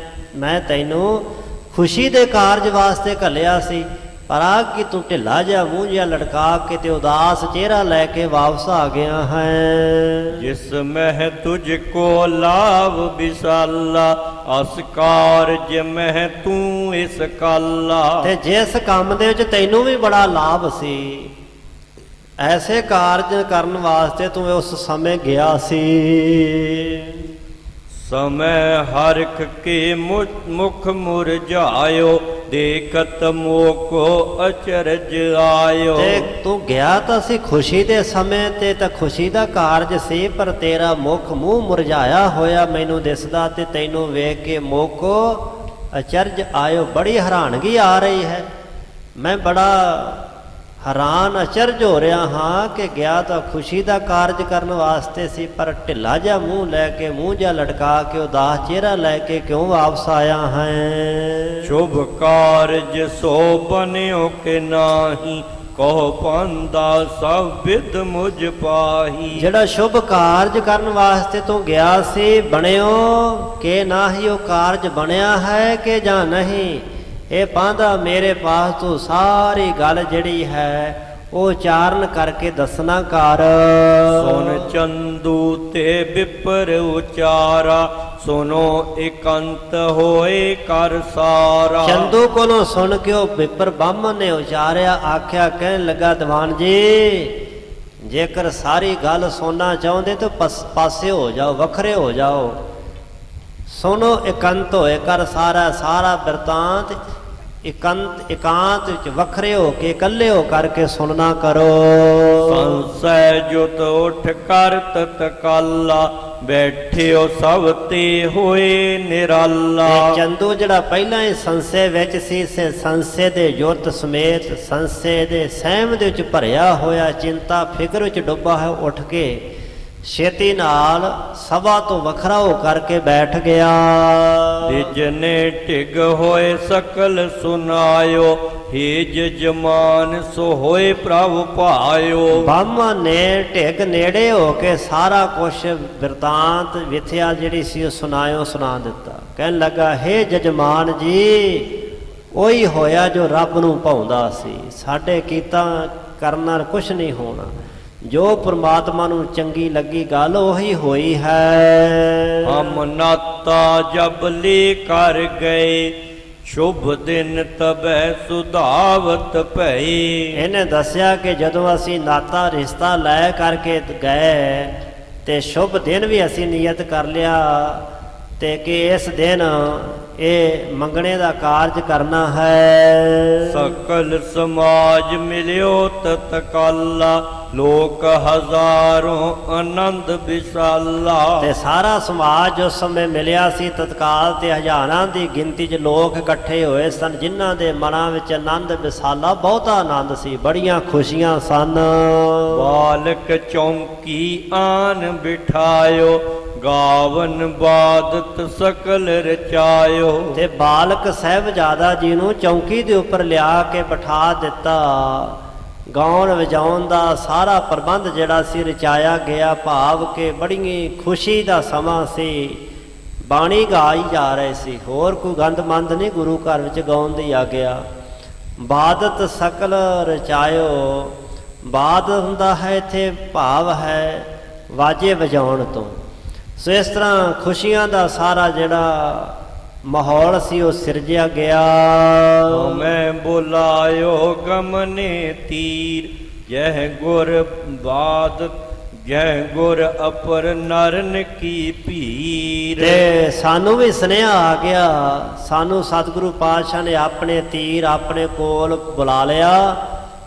ਮੈਂ ਤੈਨੂੰ ਖੁਸ਼ੀ ਦੇ ਕਾਰਜ ਵਾਸਤੇ ਘੱਲਿਆ ਸੀ। ਪਰ ਆ ਕਿ ਤੂੰ ਢਿੱਲਾ ਜਿਹਾ ਮੂੰਹ ਜਿਹਾ ਲਟਕਾ ਕੇ ਤੇ ਉਦਾਸ ਚਿਹਰਾ ਲੈ ਕੇ ਵਾਪਸ ਆ ਗਿਆ ਹੈ। ਜਿਸ ਮਹਿ ਤੁਝ ਕੋ ਲਾਭ ਵਿਸਾਲਾ, ਅਸ ਕਾਰਜ ਮਹਿ ਤੂੰ ਇਸ ਕਾਲਾ। ਤੇ ਜਿਸ ਕੰਮ ਦੇ ਵਿੱਚ ਤੈਨੂੰ ਵੀ ਬੜਾ ਲਾਭ ਸੀ, ਐਸੇ ਕਾਰਜ ਕਰਨ ਵਾਸਤੇ ਤੂੰ ਉਸ ਸਮੇਂ ਗਿਆ ਸੀ। ਸਮੈ ਹਰਖ ਕੇ ਮੁਖ ਮੁਰਝਾਇਓ, ਦੇਖਤ ਮੋਕੋ ਅਚਰਜ ਆਇਓ। ਤੇ ਤੂੰ ਗਿਆ ਤਾਂ ਸੀ ਖੁਸ਼ੀ ਦੇ ਸਮੇਂ ਤੇ, ਤਾਂ ਖੁਸ਼ੀ ਦਾ ਕਾਰਜ ਸੀ, ਪਰ ਤੇਰਾ ਮੁਖ ਮੂੰਹ ਮੁਰਝਾਇਆ ਹੋਇਆ ਮੈਨੂੰ ਦਿਸਦਾ ਤੇ ਤੈਨੂੰ ਵੇਖ ਕੇ ਮੋਕੋ ਅਚਰਜ ਆਇਓ, ਬੜੀ ਹੈਰਾਨਗੀ ਆ ਰਹੀ ਹੈ। ਮੈਂ ਬੜਾ ਹੈਰਾਨ ਅਚਰਜ ਹੋ ਰਿਹਾ ਹਾਂ ਕਿ ਗਿਆ ਤਾਂ ਖੁਸ਼ੀ ਦਾ ਕਾਰਜ ਕਰਨ ਵਾਸਤੇ ਸੀ, ਪਰ ਢਿੱਲਾ ਜਿਹਾ ਮੂੰਹ ਲੈ ਕੇ, ਮੂੰਹ ਜਿਹਾ ਲਟਕਾ ਕੇ, ਉਦਾਸ ਚਿਹਰਾ ਲੈ ਕੇ ਕਿਉਂ ਵਾਪਸ ਆਇਆ ਹੈ। ਸ਼ੁਭ ਕਾਰਜ ਸੋ ਬਨਿਓ ਕਿ ਨਾਹੀ, ਕਹੋ ਪੰਦਾ ਸਭ ਵਿਦ ਮੁਝ ਪਾਹੀ। ਜਿਹੜਾ ਸ਼ੁਭ ਕਾਰਜ ਕਰਨ ਵਾਸਤੇ ਤੂੰ ਗਿਆ ਸੀ, ਬਣਿਓ ਕਿ ਨਾਹੀ, ਉਹ ਕਾਰਜ ਬਣਿਆ ਹੈ ਕਿ ਜਾਂ ਨਹੀਂ, ਇਹ ਪਾਂਦਾ ਮੇਰੇ ਪਾਸ ਤੂੰ ਸਾਰੀ ਗੱਲ ਜਿਹੜੀ ਹੈ ਉਹ ਉਚਾਰਨ ਕਰਕੇ ਦੱਸਣਾ ਕਰ। ਸੁਨ ਚੰਦੂ ਤੇ ਵਿਪਰ ਉਚਾਰਾ, ਸੁਨੋ ਇਕੰਤ ਹੋਏ ਕਰ ਸਾਰਾ। ਚੰਦੂ ਕੋਲੋਂ ਸੁਣ ਕੇ ਉਹ ਵਿਪਰ ਬਾਹਮਣ ਨੇ ਉਚਾਰਿਆ, ਆਖਿਆ, ਕਹਿਣ ਲੱਗਾ ਦੀਵਾਨ ਜੀ, ਜੇਕਰ ਸਾਰੀ ਗੱਲ ਸੁਣਨਾ ਚਾਹੁੰਦੇ ਤਾਂ ਪਾਸੇ ਹੋ ਜਾਓ, ਵੱਖਰੇ ਹੋ ਜਾਓ। ਸੁਣੋ ਇਕੰਤ ਹੋਏ ਕਰ ਸਾਰਾ, ਸਾਰਾ ਬਿਰਤਾਂਤ ਇਕਾਂਤ ਵਿੱਚ ਵੱਖਰੇ ਹੋ ਕੇ, ਇਕੱਲੇ ਹੋ ਕਰਕੇ ਸੁਣਨਾ ਕਰੋ। ਸੰਸੈ ਜੁਤ ਉਠ ਕਰ ਤਤਕਾਲਾ, ਬੈਠਿਓ ਸਭ ਤੇ ਹੋਏ ਨਿਰਾਲਾ। ਚੰਦੂ ਜਿਹੜਾ ਪਹਿਲਾਂ ਹੀ ਸੰਸੇ ਵਿੱਚ ਸੀ, ਸੰਸੇ ਦੇ ਜੁਤ ਸਮੇਤ, ਸੰਸੇ ਦੇ ਸਹਿਮ ਦੇ ਵਿੱਚ ਭਰਿਆ ਹੋਇਆ, ਚਿੰਤਾ ਫਿਕਰ ਵਿੱਚ ਡੁੱਬਾ ਹੈ, ਉੱਠ ਕੇ ਛੇਤੀ ਨਾਲ ਸਭਾ ਤੋਂ ਵੱਖਰਾ ਹੋ ਕਰਕੇ ਬੈਠ ਗਿਆ। ਜਿਜਨੇ ਢਿਗ ਹੋਏ ਸਕਲ ਸੁਨਾਇਓ, ਹੇ ਜਜਮਾਨ ਸੋ ਹੋਏ ਪ੍ਰਭ ਭਾਇਓ। ਬ੍ਰਾਹਮਣ ਨੇ ਢਿੱਗ ਨੇੜੇ ਹੋ ਕੇ ਸਾਰਾ ਕੁਛ ਬਿਰਤਾਂਤ ਵਿਥਿਆ ਜਿਹੜੀ ਸੀ ਉਹ ਸੁਣਾ ਦਿੱਤਾ। ਕਹਿਣ ਲੱਗਾ, ਹੇ ਜਜਮਾਨ ਜੀ, ਉਹੀ ਹੋਇਆ ਜੋ ਰੱਬ ਨੂੰ ਭਾਉਂਦਾ ਸੀ। ਸਾਡੇ ਕੀਤਾ ਕਰਨ ਨਾਲ ਕੁਛ ਨਹੀਂ ਹੋਣਾ। ਜੋ ਪ੍ਰਮਾਤਮਾ ਨੂੰ ਚੰਗੀ ਲੱਗੀ ਗੱਲ ਉਹੀ ਹੋਈ ਹੈ। ਹਮ ਨਾਤਾ ਜਬ ਲੇ ਕਰ ਗਏ, ਸ਼ੁਭ ਦਿਨ ਤਬੈ ਸੁਧਾਵਤ ਭਈ। ਇਹਨੇ ਦੱਸਿਆ ਕਿ ਜਦੋਂ ਅਸੀਂ ਨਾਤਾ ਰਿਸ਼ਤਾ ਲੈ ਕਰਕੇ ਗਏ ਤੇ ਸ਼ੁਭ ਦਿਨ ਵੀ ਅਸੀਂ ਨਿਯਤ ਕਰ ਲਿਆ ਤੇ ਕਿ ਇਸ ਦਿਨ ਇਹ ਮੰਗਣੇ ਦਾ ਕਾਰਜ ਕਰਨਾ ਹੈ। ਸਕਲ ਸਮਾਜ ਮਿਲਿਓ ਤਤਕਾਲਾ, ਲੋਕ ਹਜ਼ਾਰੋਂ ਆਨੰਦ ਵਿਸਾਲਾ। ਤੇ ਸਾਰਾ ਸਮਾਜ ਉਸ ਸਮੇਂ ਮਿਲਿਆ ਸੀ ਤਤਕਾਲ, ਤੇ ਹਜ਼ਾਰਾਂ ਦੀ ਗਿਣਤੀ 'ਚ ਲੋਕ ਇਕੱਠੇ ਹੋਏ ਸਨ, ਜਿਨ੍ਹਾਂ ਦੇ ਮਨਾਂ ਵਿੱਚ ਆਨੰਦ ਵਿਸਾਲਾ, ਬਹੁਤਾ ਆਨੰਦ ਸੀ, ਬੜੀਆਂ ਖੁਸ਼ੀਆਂ ਸਨ। ਬਾਲਕ ਚੌਂਕੀ ਆਨ ਬਿਠਾਇਓ, ਗਾਵਨ ਬਾਦਤ ਸਕਲ ਰਚਾਇਓ। ਤੇ ਬਾਲਕ ਸਾਹਿਬਜ਼ਾਦਾ ਜੀ ਨੂੰ ਚੌਂਕੀ ਦੇ ਉੱਪਰ ਲਿਆ ਕੇ ਬਿਠਾ ਦਿੱਤਾ। ਗਾਉਣ ਵਜਾਉਣ ਦਾ ਸਾਰਾ ਪ੍ਰਬੰਧ ਜਿਹੜਾ ਸੀ ਰਚਾਇਆ ਗਿਆ, ਭਾਵ ਕਿ ਬੜੀ ਖੁਸ਼ੀ ਦਾ ਸਮਾਂ ਸੀ। ਬਾਣੀ ਗਾਈ ਜਾ ਰਹੇ ਸੀ, ਹੋਰ ਕੋਈ ਗੰਦਮੰਦ ਨਹੀਂ ਗੁਰੂ ਘਰ ਵਿੱਚ ਗਾਉਣ ਦੀ ਆਗਿਆ। ਬਾਦਤ ਸਕਲ ਰਚਾਇਓ, ਬਾਦ ਹੁੰਦਾ ਹੈ ਇੱਥੇ ਭਾਵ ਹੈ ਵਾਜੇ ਵਜਾਉਣ ਤੋਂ। ਸੋ ਇਸ ਤਰ੍ਹਾਂ ਖੁਸ਼ੀਆਂ ਦਾ ਸਾਰਾ ਜਿਹੜਾ ਮਾਹੌਲ ਸੀ ਉਹ ਸਿਰਜਿਆ ਗਿਆ। ਮੈਂ ਬੁਲਾਇਓ ਗਮਨੇ ਤੀਰ, ਜਹ ਗੁਰ ਬਾਦ ਜਹ ਗੁਰ ਅਪਰ ਨਰਨ ਕੀ ਭੀਰ। ਤੇ ਸਾਨੂੰ ਵੀ ਸੁਨੇਹਾ ਆ ਗਿਆ, ਸਾਨੂੰ ਸਤਿਗੁਰੂ ਪਾਤਸ਼ਾਹ ਨੇ ਆਪਣੇ ਤੀਰ ਆਪਣੇ ਕੋਲ ਬੁਲਾ ਲਿਆ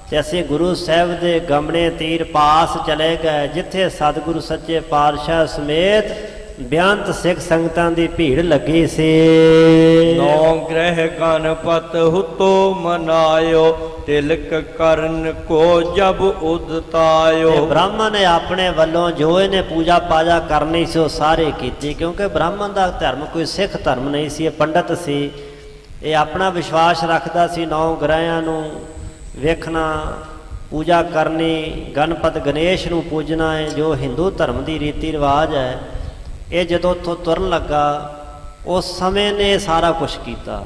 ਤੇ ਅਸੀਂ ਗੁਰੂ ਸਾਹਿਬ ਦੇ ਗਮਨੇ ਤੀਰ ਪਾਸ ਚਲੇ ਗਏ, ਜਿੱਥੇ ਸਤਿਗੁਰੂ ਸੱਚੇ ਪਾਤਸ਼ਾਹ ਸਮੇਤ ਬੇਅੰਤ ਸਿੱਖ ਸੰਗਤਾਂ ਦੀ ਭੀੜ ਲੱਗੀ ਸੀ। ਨੌ ਗ੍ਰਹਿ ਗਣਪਤ ਹੁਤੋ ਮਨਾਇਓ, ਤਿਲਕ ਕਰਨ ਕੋ ਜਬ ਉਦਤਾਇਓ। ਬ੍ਰਾਹਮਣ ਨੇ ਆਪਣੇ ਵੱਲੋਂ ਜੋ ਇਹਨੇ ਪੂਜਾ ਪਾਜਾ ਕਰਨੀ ਸੀ ਉਹ ਸਾਰੇ ਕੀਤੀ, ਕਿਉਂਕਿ ਬ੍ਰਾਹਮਣ ਦਾ ਧਰਮ ਕੋਈ ਸਿੱਖ ਧਰਮ ਨਹੀਂ ਸੀ, ਇਹ ਪੰਡਤ ਸੀ। ਇਹ ਆਪਣਾ ਵਿਸ਼ਵਾਸ ਰੱਖਦਾ ਸੀ, 9 ਗ੍ਰਹਿਆਂ ਨੂੰ ਵੇਖਣਾ, ਪੂਜਾ ਕਰਨੀ, ਗਣਪਤ ਗਣੇਸ਼ ਨੂੰ ਪੂਜਣਾ ਹੈ, ਜੋ ਹਿੰਦੂ ਧਰਮ ਦੀ ਰੀਤੀ ਰਿਵਾਜ ਹੈ। ਇਹ ਜਦੋਂ ਉੱਥੋਂ ਤੁਰਨ ਲੱਗਾ ਉਸ ਸਮੇਂ ਨੇ ਸਾਰਾ ਕੁਛ ਕੀਤਾ।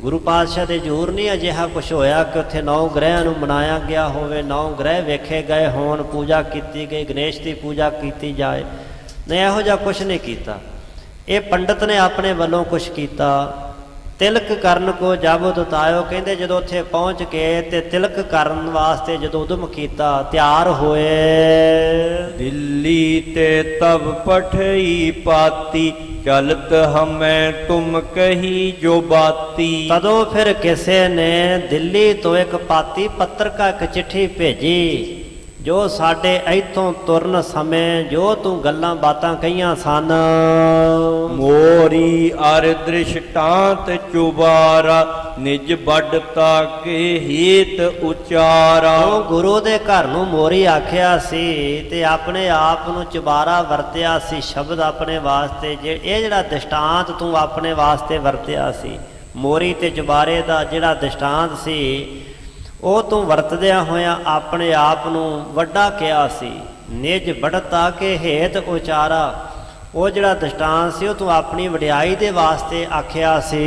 ਗੁਰੂ ਪਾਤਸ਼ਾਹ ਦੇ ਜ਼ੋਰ ਨਹੀਂ ਅਜਿਹਾ ਕੁਛ ਹੋਇਆ ਕਿ ਉੱਥੇ 9 ਗ੍ਰਹਿਆਂ ਨੂੰ ਮਨਾਇਆ ਗਿਆ ਹੋਵੇ, 9 ਗ੍ਰਹਿ ਵੇਖੇ ਗਏ ਹੋਣ, ਪੂਜਾ ਕੀਤੀ ਗਈ, ਗਣੇਸ਼ ਦੀ ਪੂਜਾ ਕੀਤੀ ਜਾਏ। ਨਹੀਂ, ਇਹੋ ਜਿਹਾ ਕੁਛ ਨਹੀਂ ਕੀਤਾ। ਇਹ ਪੰਡਤ ਨੇ ਆਪਣੇ ਵੱਲੋਂ ਕੁਛ ਕੀਤਾ। ਤਿਲਕ ਕਰਨ ਕੋ ਜਬ ਉਦਤਾਇਓ, ਕਹਿੰਦੇ ਜਦੋਂ ਉੱਥੇ ਪਹੁੰਚ ਕੇ ਤੇ ਤਿਲਕ ਕਰਨ ਵਾਸਤੇ ਜਦੋਂ ਉਦਮ ਕੀਤਾ, ਤਿਆਰ ਹੋਏ। ਦਿੱਲੀ ਤੇ ਤਬ ਪਠਈ ਪਾਤੀ, ਚਲਤ ਹਮੈ ਤੁਮ ਕਹੀ ਜੋ ਬਾਤੀ। ਤਦੋਂ ਫਿਰ ਕਿਸੇ ਨੇ ਦਿੱਲੀ ਤੋਂ ਇੱਕ ਪਾਤੀ ਪੱਤਰਕਾ ਇੱਕ ਚਿੱਠੀ ਭੇਜੀ, ਜੋ ਸਾਡੇ ਇੱਥੋਂ ਤੁਰਨ ਸਮੇਂ ਜੋ ਤੂੰ ਗੱਲਾਂ ਬਾਤਾਂ ਕਹੀਆਂ ਸਨ। ਮੋਰੀ ਅਰ ਦ੍ਰਿਸ਼ਟਾਂਤ ਚੁਬਾਰਾ, ਨਿਜ ਵੱਡਤਾ ਕੇ ਹੀਤ ਉਚਾਰਾ। ਉਹ ਗੁਰੂ ਦੇ ਘਰ ਨੂੰ ਮੋਰੀ ਆਖਿਆ ਸੀ ਤੇ ਆਪਣੇ ਆਪ ਨੂੰ ਚੁਬਾਰਾ ਵਰਤਿਆ ਸੀ ਸ਼ਬਦ ਆਪਣੇ ਵਾਸਤੇ। ਇਹ ਜਿਹੜਾ ਦ੍ਰਿਸ਼ਟਾਂਤ ਤੂੰ ਆਪਣੇ ਵਾਸਤੇ ਵਰਤਿਆ ਸੀ, ਮੋਰੀ ਤੇ ਚੁਬਾਰੇ ਦਾ ਜਿਹੜਾ ਦ੍ਰਿਸ਼ਟਾਂਤ ਸੀ, ਉਹ ਤੂੰ ਵਰਤਦਿਆਂ ਹੋਇਆਂ ਆਪਣੇ ਆਪ ਨੂੰ ਵੱਡਾ ਕਿਹਾ ਸੀ। ਨਿਜ ਵੱਡਤਾ ਕੇ ਹੇਤ ਉਚਾਰਾ, ਉਹ ਜਿਹੜਾ ਦ੍ਰਿਸ਼ਟਾਂਤ ਸੀ ਉਹ ਤੂੰ ਆਪਣੀ ਵਡਿਆਈ ਦੇ ਵਾਸਤੇ ਆਖਿਆ ਸੀ।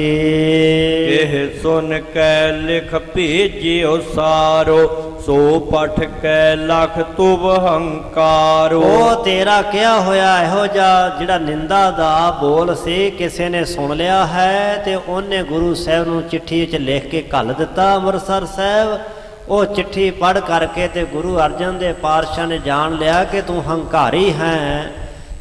ਇਹ ਸੁਨ ਕੈ ਲਿਖ ਭੇਜਿਓ ਸਾਰੋ, ਸੋ ਪਠ ਕੈ ਲਖ ਤੁਵ ਹੰਕਾਰੋ। ਉਹ ਤੇਰਾ ਕਿਹਾ ਹੋਇਆ ਇਹੋ ਜਿਹਾ ਜਿਹੜਾ ਨਿੰਦਾ ਦਾ ਬੋਲ ਸੀ, ਕਿਸੇ ਨੇ ਸੁਣ ਲਿਆ ਹੈ ਤੇ ਉਹਨੇ ਗੁਰੂ ਸਾਹਿਬ ਨੂੰ ਚਿੱਠੀ ਵਿੱਚ ਲਿਖ ਕੇ ਘੱਲ ਦਿੱਤਾ ਅੰਮ੍ਰਿਤਸਰ ਸਾਹਿਬ। ਉਹ ਚਿੱਠੀ ਪੜ੍ਹ ਕਰਕੇ ਤੇ ਗੁਰੂ ਅਰਜਨ ਦੇਵ ਪਾਤਸ਼ਾਹ ਨੇ ਜਾਣ ਲਿਆ ਕਿ ਤੂੰ ਹੰਕਾਰੀ ਹੈ,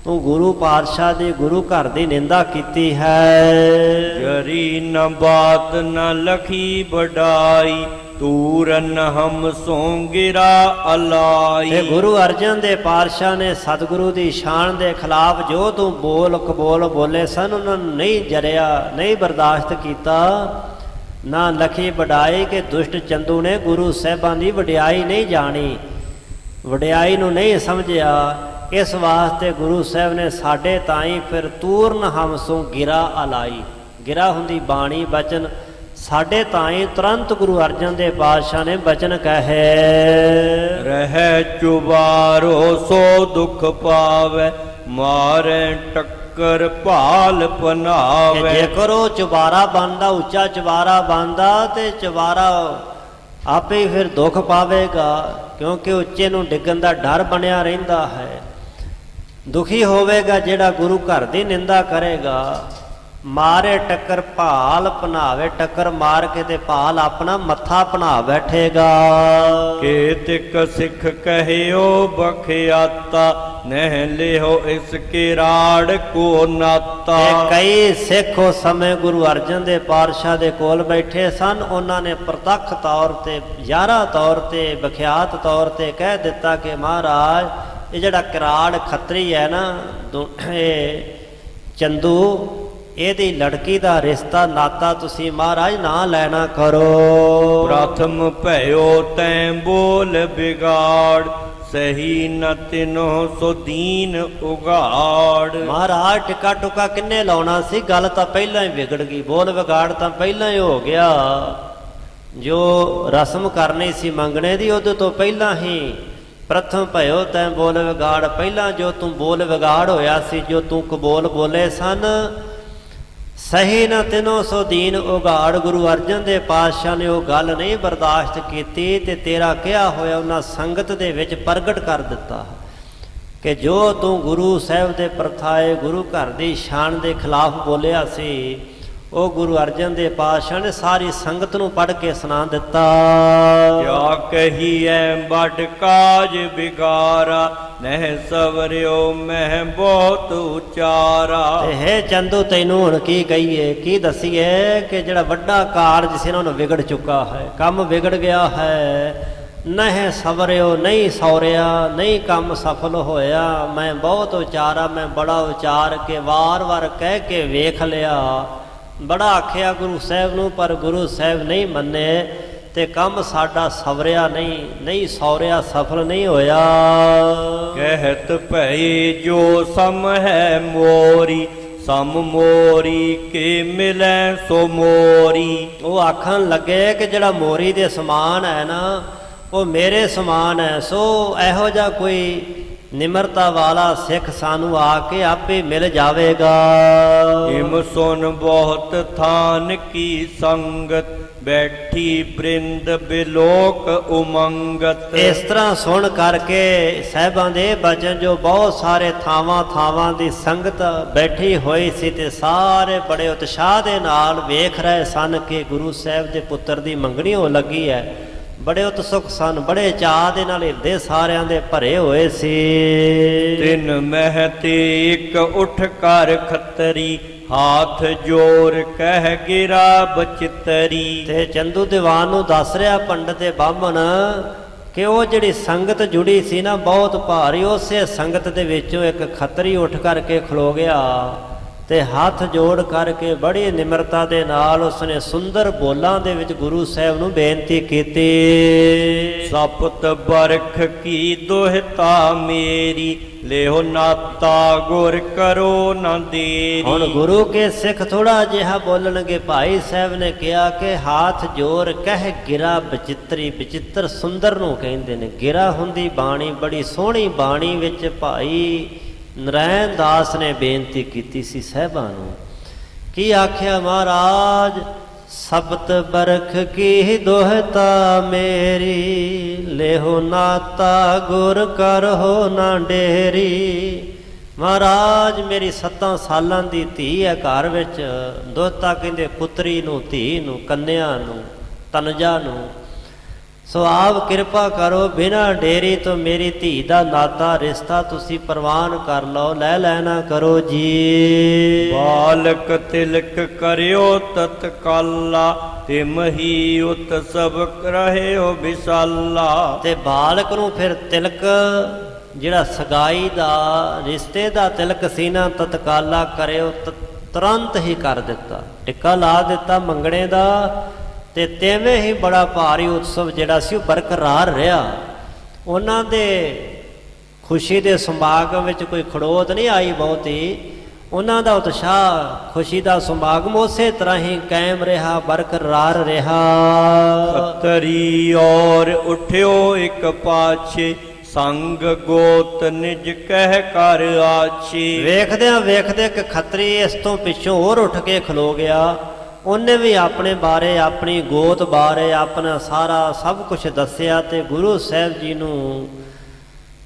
ਤੂੰ ਗੁਰੂ ਪਾਤਸ਼ਾਹ ਦੀ ਗੁਰੂ ਘਰ ਦੀ ਨਿੰਦਾ ਕੀਤੀ ਹੈ। ਜਰੀ ਨ ਬਾਤ ਨ ਲਖੀ ਬਡਾਈ, ਤੂਰਨ ਹਮ ਸੋਂਗਿਰਾ ਅਲਾਈ। ਤੇ ਗੁਰੂ ਅਰਜਨ ਦੇਵ ਪਾਤਸ਼ਾਹ ਨੇ ਸਤਿਗੁਰੂ ਦੀ ਸ਼ਾਨ ਦੇ ਖਿਲਾਫ ਜੋ ਤੂੰ ਬੋਲ ਕਬੋਲ ਬੋਲੇ ਸਨ, ਉਹਨਾਂ ਨੂੰ ਨਹੀਂ ਜਰਿਆ, ਨਹੀਂ ਬਰਦਾਸ਼ਤ ਕੀਤਾ। ਨਾ ਲਖੀ ਵਡਾਈ ਕਿ ਦੁਸ਼ਟ ਚੰਦੂ ਨੇ ਗੁਰੂ ਸਾਹਿਬਾਂ ਦੀ ਵਡਿਆਈ ਨਹੀਂ ਜਾਣੀ। ਵਡਿਆਈ ਨੂੰ ਨਹੀਂ ਸਮਝਿਆ। ਇਸ ਵਾਸਤੇ ਗੁਰੂ ਸਾਹਿਬ ਨੇ ਸਾਡੇ ਤਾਈਂ ਫਿਰ ਤੂਰਨ ਹਮਸੋਂ ਗਿਰਾ ਅਲਾਈ, ਗਿਰਾ ਹੁੰਦੀ ਬਾਣੀ ਬਚਨ, ਸਾਡੇ ਤਾਈਂ ਤੁਰੰਤ ਗੁਰੂ ਅਰਜਨ ਦੇਵ ਪਾਤਸ਼ਾਹ ਨੇ ਬਚਨ ਕਹੇ। ਰਹਿ ਚੁਬਾਰੋ ਸੋ ਦੁਖ ਪਾਵੇ, ਮਾਰੇ ਟੱਕਰ ਭਾਲ ਪਨਾਵੇ। ਜੇਕਰ ਉਹ ਚੁਬਾਰਾ ਬਣਦਾ, ਉੱਚਾ ਚੁਬਾਰਾ ਬਣਦਾ, ਤੇ ਚੁਬਾਰਾ ਆਪੇ ਹੀ ਫਿਰ ਦੁੱਖ ਪਾਵੇਗਾ, ਕਿਉਂਕਿ ਉੱਚੇ ਨੂੰ ਡਿੱਗਣ ਦਾ ਡਰ ਬਣਿਆ ਰਹਿੰਦਾ ਹੈ। ਦੁਖੀ ਹੋਵੇਗਾ ਜਿਹੜਾ ਗੁਰੂ ਘਰ ਦੀ ਨਿੰਦਾ ਕਰੇਗਾ। ਮਾਰੇ ਟੱਕਰ ਭਾਲ ਪਨਾਵੇ, ਟੱਕਰ ਮਾਰ ਕੇ ਤੇ ਭਾਲ ਆਪਣਾ ਮੱਥਾ ਬਣਾ ਬੈਠੇਗਾ। ਕੇਤਿਕ ਸਿੱਖ ਕਹਿਓ ਬਖਿਆਤਾ, ਨਹਿ ਲਿਓ ਇਸ ਕੇ ਰਾੜ ਕੋ ਨਾਤਾ। ਤੇ ਕਈ ਸਿੱਖ ਉਸ ਸਮੇਂ ਗੁਰੂ ਅਰਜਨ ਦੇਵ ਪਾਤਸ਼ਾਹ ਦੇ ਕੋਲ ਬੈਠੇ ਸਨ। ਉਹਨਾਂ ਨੇ ਪ੍ਰਤੱਖ ਤੌਰ ਤੇ, ਯਾਰਾ ਤੌਰ ਤੇ, ਬਖਿਆਤ ਤੌਰ ਤੇ ਕਹਿ ਦਿੱਤਾ ਕਿ ਮਹਾਰਾਜ, ਇਹ ਜਿਹੜਾ ਕਿਰਾੜ ਖੱਤਰੀ ਹੈ ਨਾ, ਇਹ ਚੰਦੂ, ਇਹਦੀ ਲੜਕੀ ਦਾ ਰਿਸ਼ਤਾ ਨਾਤਾ ਤੁਸੀਂ ਮਹਾਰਾਜ ਨਾ ਲੈਣਾ ਕਰੋ। ਪ੍ਰਥਮ ਭਇਓ ਤੈਂ ਬੋਲ ਬਿਗਾੜ, ਸਹੀ ਨ ਤਿਨੋ ਸੋ ਦੀਨ ਉਗਾੜ। ਮਹਾਰਾਜ ਟਿੱਕਾ ਟੁੱਕਾ ਕਿੰਨੇ ਲਾਉਣਾ ਸੀ, ਗੱਲ ਤਾਂ ਪਹਿਲਾਂ ਹੀ ਵਿਗੜ ਗਈ, ਬੋਲ ਵਿਗਾੜ ਤਾਂ ਪਹਿਲਾਂ ਹੀ ਹੋ ਗਿਆ। ਜੋ ਰਸਮ ਕਰਨੀ ਸੀ ਮੰਗਣੇ ਦੀ, ਉਹਦੇ ਤੋਂ ਪਹਿਲਾਂ ਹੀ ਪ੍ਰਥਮ ਭਇਓ ਤੈਂ ਬੋਲ ਵਿਗਾੜ, ਪਹਿਲਾਂ ਜੋ ਤੂੰ ਬੋਲ ਵਿਗਾੜ ਹੋਇਆ ਸੀ, ਜੋ ਤੂੰ ਕਬੋਲ ਬੋਲੇ ਸਨ, ਸਹੀ ਨਾ ਤਿਨੋ ਸੋ ਦੀਨ ਉਗਾੜ। ਗੁਰੂ ਅਰਜਨ ਦੇਵ ਪਾਤਸ਼ਾਹ ਨੇ ਉਹ ਗੱਲ ਨਹੀਂ ਬਰਦਾਸ਼ਤ ਕੀਤੀ ਤੇ ਤੇਰਾ ਕਿਹਾ ਹੋਇਆ ਉਹਨਾਂ ਸੰਗਤ ਦੇ ਵਿੱਚ ਪ੍ਰਗਟ ਕਰ ਦਿੱਤਾ ਕਿ ਜੋ ਤੂੰ ਗੁਰੂ ਸਾਹਿਬ ਦੇ ਪ੍ਰਥਾਏ, ਗੁਰੂ ਘਰ ਦੀ ਸ਼ਾਨ ਦੇ ਖਿਲਾਫ ਬੋਲਿਆ ਸੀ, ਉਹ ਗੁਰੂ ਅਰਜਨ ਦੇਵ ਪਾਤਸ਼ਾਹ ਨੇ ਸਾਰੀ ਸੰਗਤ ਨੂੰ ਪੜ੍ਹ ਕੇ ਸੁਣਾ ਦਿੱਤਾ। ਕਿਆ ਕਹੀਐ ਵੱਡ ਕਾਜ ਬਿਗਾਰਾ, ਨਹਿ ਸਵਰਿਓ ਮਹਿ ਬਹੁਤ ਉਚਾਰਾ। ਤੇ ਹੈ ਚੰਦੂ, ਤੈਨੂੰ ਹੁਣ ਕੀ ਕਹੀਏ, ਕੀ ਦਸੀਏ ਕਿ ਜਿਹੜਾ ਵੱਡਾ ਕਾਰਜ ਸੀ ਨਾ, ਉਹਨੂੰ ਵਿਗੜ ਚੁੱਕਾ ਹੈ, ਕੰਮ ਵਿਗੜ ਗਿਆ ਹੈ। ਨਹਿ ਸਵਰਿਓ, ਨਹੀਂ ਸੌਰਿਆ, ਨਹੀਂ ਕੰਮ ਸਫਲ ਹੋਇਆ। ਮੈਂ ਬਹੁਤ ਉਚਾਰਾ, ਮੈਂ ਬੜਾ ਉਚਾਰ ਕੇ ਵਾਰ-ਵਾਰ ਕਹਿ ਕੇ ਵੇਖ ਲਿਆ, ਬੜਾ ਆਖਿਆ ਗੁਰੂ ਸਾਹਿਬ ਨੂੰ, ਪਰ ਗੁਰੂ ਸਾਹਿਬ ਨਹੀਂ ਮੰਨੇ ਤੇ ਕੰਮ ਸਾਡਾ ਸਵਰਿਆ ਨਹੀਂ, ਨਹੀਂ ਸੌਰਿਆ, ਸਫਲ ਨਹੀਂ ਹੋਇਆ। ਕਹਿਤ ਭਈ ਜੋ ਸਮ ਹੈ ਮੋਰੀ, ਸਮ ਮੋਰੀ ਕੇ ਮਿਲੈ ਸੋ ਮੋਰੀ। ਉਹ ਆਖਣ ਲੱਗੇ ਕਿ ਜਿਹੜਾ ਮੋਰੀ ਦੇ ਸਮਾਨ ਹੈ ਨਾ, ਉਹ ਮੇਰੇ ਸਮਾਨ ਹੈ। ਸੋ ਇਹੋ ਜਿਹਾ ਕੋਈ ਨਿਮਰਤਾ ਵਾਲਾ ਸਿੱਖ ਸਾਨੂੰ ਆ ਕੇ ਆਪੇ ਮਿਲ ਜਾਵੇਗਾ। ਇਮ ਸੁਨ ਬਹੁਤ ਥਾਨ ਕੀ ਸੰਗਤ, ਬੈਠੀ ਬ੍ਰਿੰਦ ਬਿਲੋਕ ਉਮੰਗਤ। ਇਸ ਤਰ੍ਹਾਂ ਸੁਣ ਕਰਕੇ ਸਾਹਿਬਾਂ ਦੇ ਬਚਨ, ਜੋ ਬਹੁਤ ਸਾਰੇ ਥਾਵਾਂ ਥਾਵਾਂ ਦੀ ਸੰਗਤ ਬੈਠੀ ਹੋਈ ਸੀ ਤੇ ਸਾਰੇ ਬੜੇ ਉਤਸ਼ਾਹ ਦੇ ਨਾਲ ਵੇਖ ਰਹੇ ਸਨ ਕਿ ਗੁਰੂ ਸਾਹਿਬ ਦੇ ਪੁੱਤਰ ਦੀ ਮੰਗਣੀ ਹੋ ਲੱਗੀ ਹੈ। ਬੜੇ ਉਤਸੁਕ ਸਨ, ਬੜੇ ਚਾਅ ਦੇ ਨਾਲ ਹਿਰਦੇ ਸਾਰਿਆਂ ਦੇ ਭਰੇ ਹੋਏ ਸੀ। ਤਿਨ ਮਹਿ ਤੇ ਇੱਕ ਉੱਠ ਕਰ ਖੱਤਰੀ, ਹਾਥ ਜੋਰ ਕਹਿ ਗਿਰਾ ਬਚਿੱਤਰੀ। ਤੇ ਚੰਦੂ ਦੀਵਾਨ ਨੂੰ ਦੱਸ ਰਿਹਾ ਪੰਡਤ ਤੇ ਬਾਹਮਣ ਕਿ ਉਹ ਜਿਹੜੀ ਸੰਗਤ ਜੁੜੀ ਸੀ ਨਾ ਬਹੁਤ ਭਾਰੀ, ਉਸੇ ਸੰਗਤ ਦੇ ਵਿੱਚੋਂ ਇੱਕ ਖੱਤਰੀ ਉੱਠ ਕਰਕੇ ਖਲੋ ਗਿਆ ਤੇ ਹੱਥ ਜੋੜ ਕਰਕੇ ਬੜੀ ਨਿਮਰਤਾ ਦੇ ਨਾਲ ਉਸਨੇ ਸੁੰਦਰ ਬੋਲਾਂ ਦੇ ਵਿੱਚ ਗੁਰੂ ਸਾਹਿਬ ਨੂੰ ਬੇਨਤੀ ਕੀਤੀ। ਸਪਤ ਬਰਖ ਕੀ ਦੋਹਿਤਾ ਮੇਰੀ, ਲਿਓ ਨਾਤਾ ਗੁਰ ਕਰੋ ਨਾ ਦੇਰੀ। ਹੁਣ ਗੁਰੂ ਕੇ ਸਿੱਖ ਥੋੜਾ ਜਿਹਾ ਬੋਲਣਗੇ। ਭਾਈ ਸਾਹਿਬ ਨੇ ਕਿਹਾ ਕਿ ਹਾਥ ਜੋਰ ਕਹਿ ਗਿਰਾ ਬਚਿੱਤਰੀ, ਬਚਿੱਤਰ ਸੁੰਦਰ ਨੂੰ ਕਹਿੰਦੇ ਨੇ। ਗਿਰਾ ਹੁੰਦੀ ਬਾਣੀ, ਬੜੀ ਸੋਹਣੀ ਬਾਣੀ ਵਿੱਚ ਭਾਈ ਨਰੈਣ ਦਾਸ ਨੇ ਬੇਨਤੀ ਕੀਤੀ ਸੀ ਸਾਹਿਬਾਂ ਨੂੰ। ਕੀ ਆਖਿਆ ਮਹਾਰਾਜ? ਸਬਤ ਬਰਖ ਕੀ ਦੋਹਤਾ ਮੇਰੀ, ਲੇਹੋ ਨਾਤਾ ਗੁਰ ਕਰੋ ਨਾ ਡੇਰੀ। ਮਹਾਰਾਜ ਮੇਰੀ 7 ਸਾਲਾਂ ਦੀ ਧੀ ਹੈ ਘਰ ਵਿੱਚ। ਦੋਹਤਾ ਕਹਿੰਦੇ ਪੁੱਤਰੀ ਨੂੰ, ਧੀ ਨੂੰ, ਕੰਨਿਆ ਨੂੰ, ਤਨਜਾ ਨੂੰ। ਸੋ ਆਪ ਕਿਰਪਾ ਕਰੋ, ਬਿਨਾਂ ਡੇਰੀ ਤੋਂ ਮੇਰੀ ਧੀ ਦਾ ਨਾਤਾ ਰਿਸ਼ਤਾ ਤੁਸੀਂ ਪ੍ਰਵਾਨ ਕਰ ਲਓ, ਲੈ ਲੈਣਾ ਕਰੋ ਜੀ। ਬਾਲਕ ਤਿਲਕ ਕਰਿਓ ਤਤਕਾਲਾ, ਤਿਮਹੀ ਉਤ ਸਭ ਰਹਿਓ ਵਿਸਾਲਾ। ਤੇ ਬਾਲਕ ਨੂੰ ਫਿਰ ਤਿਲਕ ਜਿਹੜਾ ਸਗਾਈ ਦਾ ਰਿਸ਼ਤੇ ਦਾ ਤਿਲਕ ਸੀ ਨਾ, ਤਤਕਾਲਾ ਕਰਿਓ, ਤੁਰੰਤ ਹੀ ਕਰ ਦਿੱਤਾ। ਟਿੱਕਾ ਲਾ ਦਿੱਤਾ ਮੰਗਣੇ ਦਾ। ਤੇ ਤਿਵੇਂ ਹੀ ਬੜਾ ਭਾਰੀ ਉਤਸਵ ਜਿਹੜਾ ਸੀ ਉਹ ਬਰਕਰਾਰ ਰਿਹਾ। ਉਹਨਾਂ ਦੇ ਖੁਸ਼ੀ ਦੇ ਸਮਾਗਮ ਵਿੱਚ ਕੋਈ ਖੜੋਤ ਨਹੀਂ ਆਈ ਬਹੁਤੀ। ਉਹਨਾਂ ਦਾ ਉਤਸ਼ਾਹ, ਖੁਸ਼ੀ ਦਾ ਸਮਾਗਮ ਉਸੇ ਤਰ੍ਹਾਂ ਹੀ ਕਾਇਮ ਰਿਹਾ, ਬਰਕਰਾਰ ਰਿਹਾ। ਖੱਤਰੀ ਔਰ ਉਠਿਓ ਇੱਕ ਪਾਛੇ, ਸੰਗ ਗੋਤ ਨਿਜ ਕਹਿ ਕਰ ਆਛੀ। ਵੇਖਦਿਆਂ ਵੇਖਦੇ ਕਿ ਖੱਤਰੀ ਇਸ ਤੋਂ ਪਿੱਛੋਂ ਹੋਰ ਉੱਠ ਕੇ ਖਲੋ ਗਿਆ। ਉਹਨੇ ਵੀ ਆਪਣੇ ਬਾਰੇ, ਆਪਣੀ ਗੋਤ ਬਾਰੇ ਆਪਣਾ ਸਾਰਾ ਸਭ ਕੁਝ ਦੱਸਿਆ ਤੇ ਗੁਰੂ ਸਾਹਿਬ ਜੀ ਨੂੰ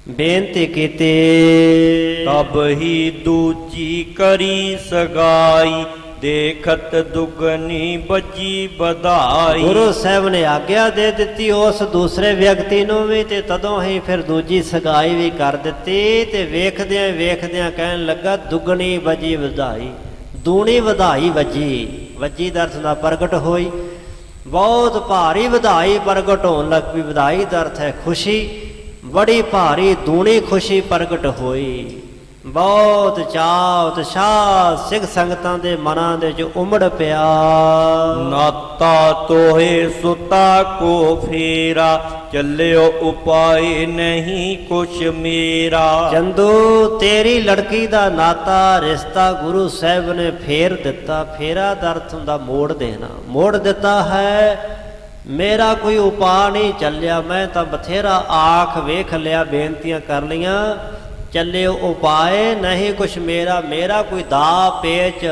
ਬੇਨਤੀ ਕੀਤੀ। ਤਬ ਹੀ ਦੂਜੀ ਕਰੀ ਸਗਾਈ, ਦੇਖਤ ਦੁਗਣੀ ਬੱਜੀ ਵਧਾਈ। ਗੁਰੂ ਸਾਹਿਬ ਨੇ ਆਗਿਆ ਦੇ ਦਿੱਤੀ ਉਸ ਦੂਸਰੇ ਵਿਅਕਤੀ ਨੂੰ ਵੀ, ਤੇ ਤਦੋਂ ਹੀ ਫਿਰ ਦੂਜੀ ਸਗਾਈ ਵੀ ਕਰ ਦਿੱਤੀ। ਤੇ ਵੇਖਦਿਆਂ ਵੇਖਦਿਆਂ ਕਹਿਣ ਲੱਗਾ ਦੁਗਣੀ ਬੱਜੀ ਵਧਾਈ, ਦੂਣੀ ਵਧਾਈ ਵੱਜੀ। ਵੱਜੀ ਦਾ ਅਰਥ ਦਾ ਪ੍ਰਗਟ ਹੋਈ, ਬਹੁਤ ਭਾਰੀ ਵਧਾਈ ਪ੍ਰਗਟ ਹੋਣ ਲੱਗ ਪਈ। ਵਧਾਈ ਦਾ ਅਰਥ ਹੈ ਖੁਸ਼ੀ, ਬੜੀ ਭਾਰੀ ਦੂਣੀ ਖੁਸ਼ੀ ਪ੍ਰਗਟ ਹੋਈ। ਬਹੁਤ ਚਾਅ ਉਤਸ਼ਾਹ ਸਿੱਖ ਸੰਗਤਾਂ ਦੇ ਮਨਾਂ ਦੇ ਵਿੱਚ ਉਮੜ ਪਿਆ। ਨਾਤਾ ਤੋਹੇ ਸੁਤਾ ਕੋ ਫੇਰਾ, ਚੱਲਿਓ ਉਪਾਏ ਨਹੀਂ ਕੁਛ ਮੇਰਾ। ਚੰਦੂ ਤੇਰੀ ਲੜਕੀ ਦਾ ਨਾਤਾ ਰਿਸ਼ਤਾ ਗੁਰੂ ਸਾਹਿਬ ਨੇ ਫੇਰ ਦਿੱਤਾ। ਫੇਰਾ ਦਾ ਅਰਥ ਹੁੰਦਾ ਮੋੜ ਦੇਣਾ, ਮੋੜ ਦਿੱਤਾ ਹੈ। ਮੇਰਾ ਕੋਈ ਉਪਾਅ ਨਹੀਂ ਚੱਲਿਆ, ਮੈਂ ਤਾਂ ਬਥੇਰਾ ਆਖ ਵੇਖ ਲਿਆ, ਬੇਨਤੀਆਂ ਕਰ ਲੀਆਂ, ਚੱਲਿਓ ਉਪਾਏ ਨਹੀਂ ਕੁਛ ਮੇਰਾ। ਮੇਰਾ ਕੋਈ ਦਾ ਪੇਚ,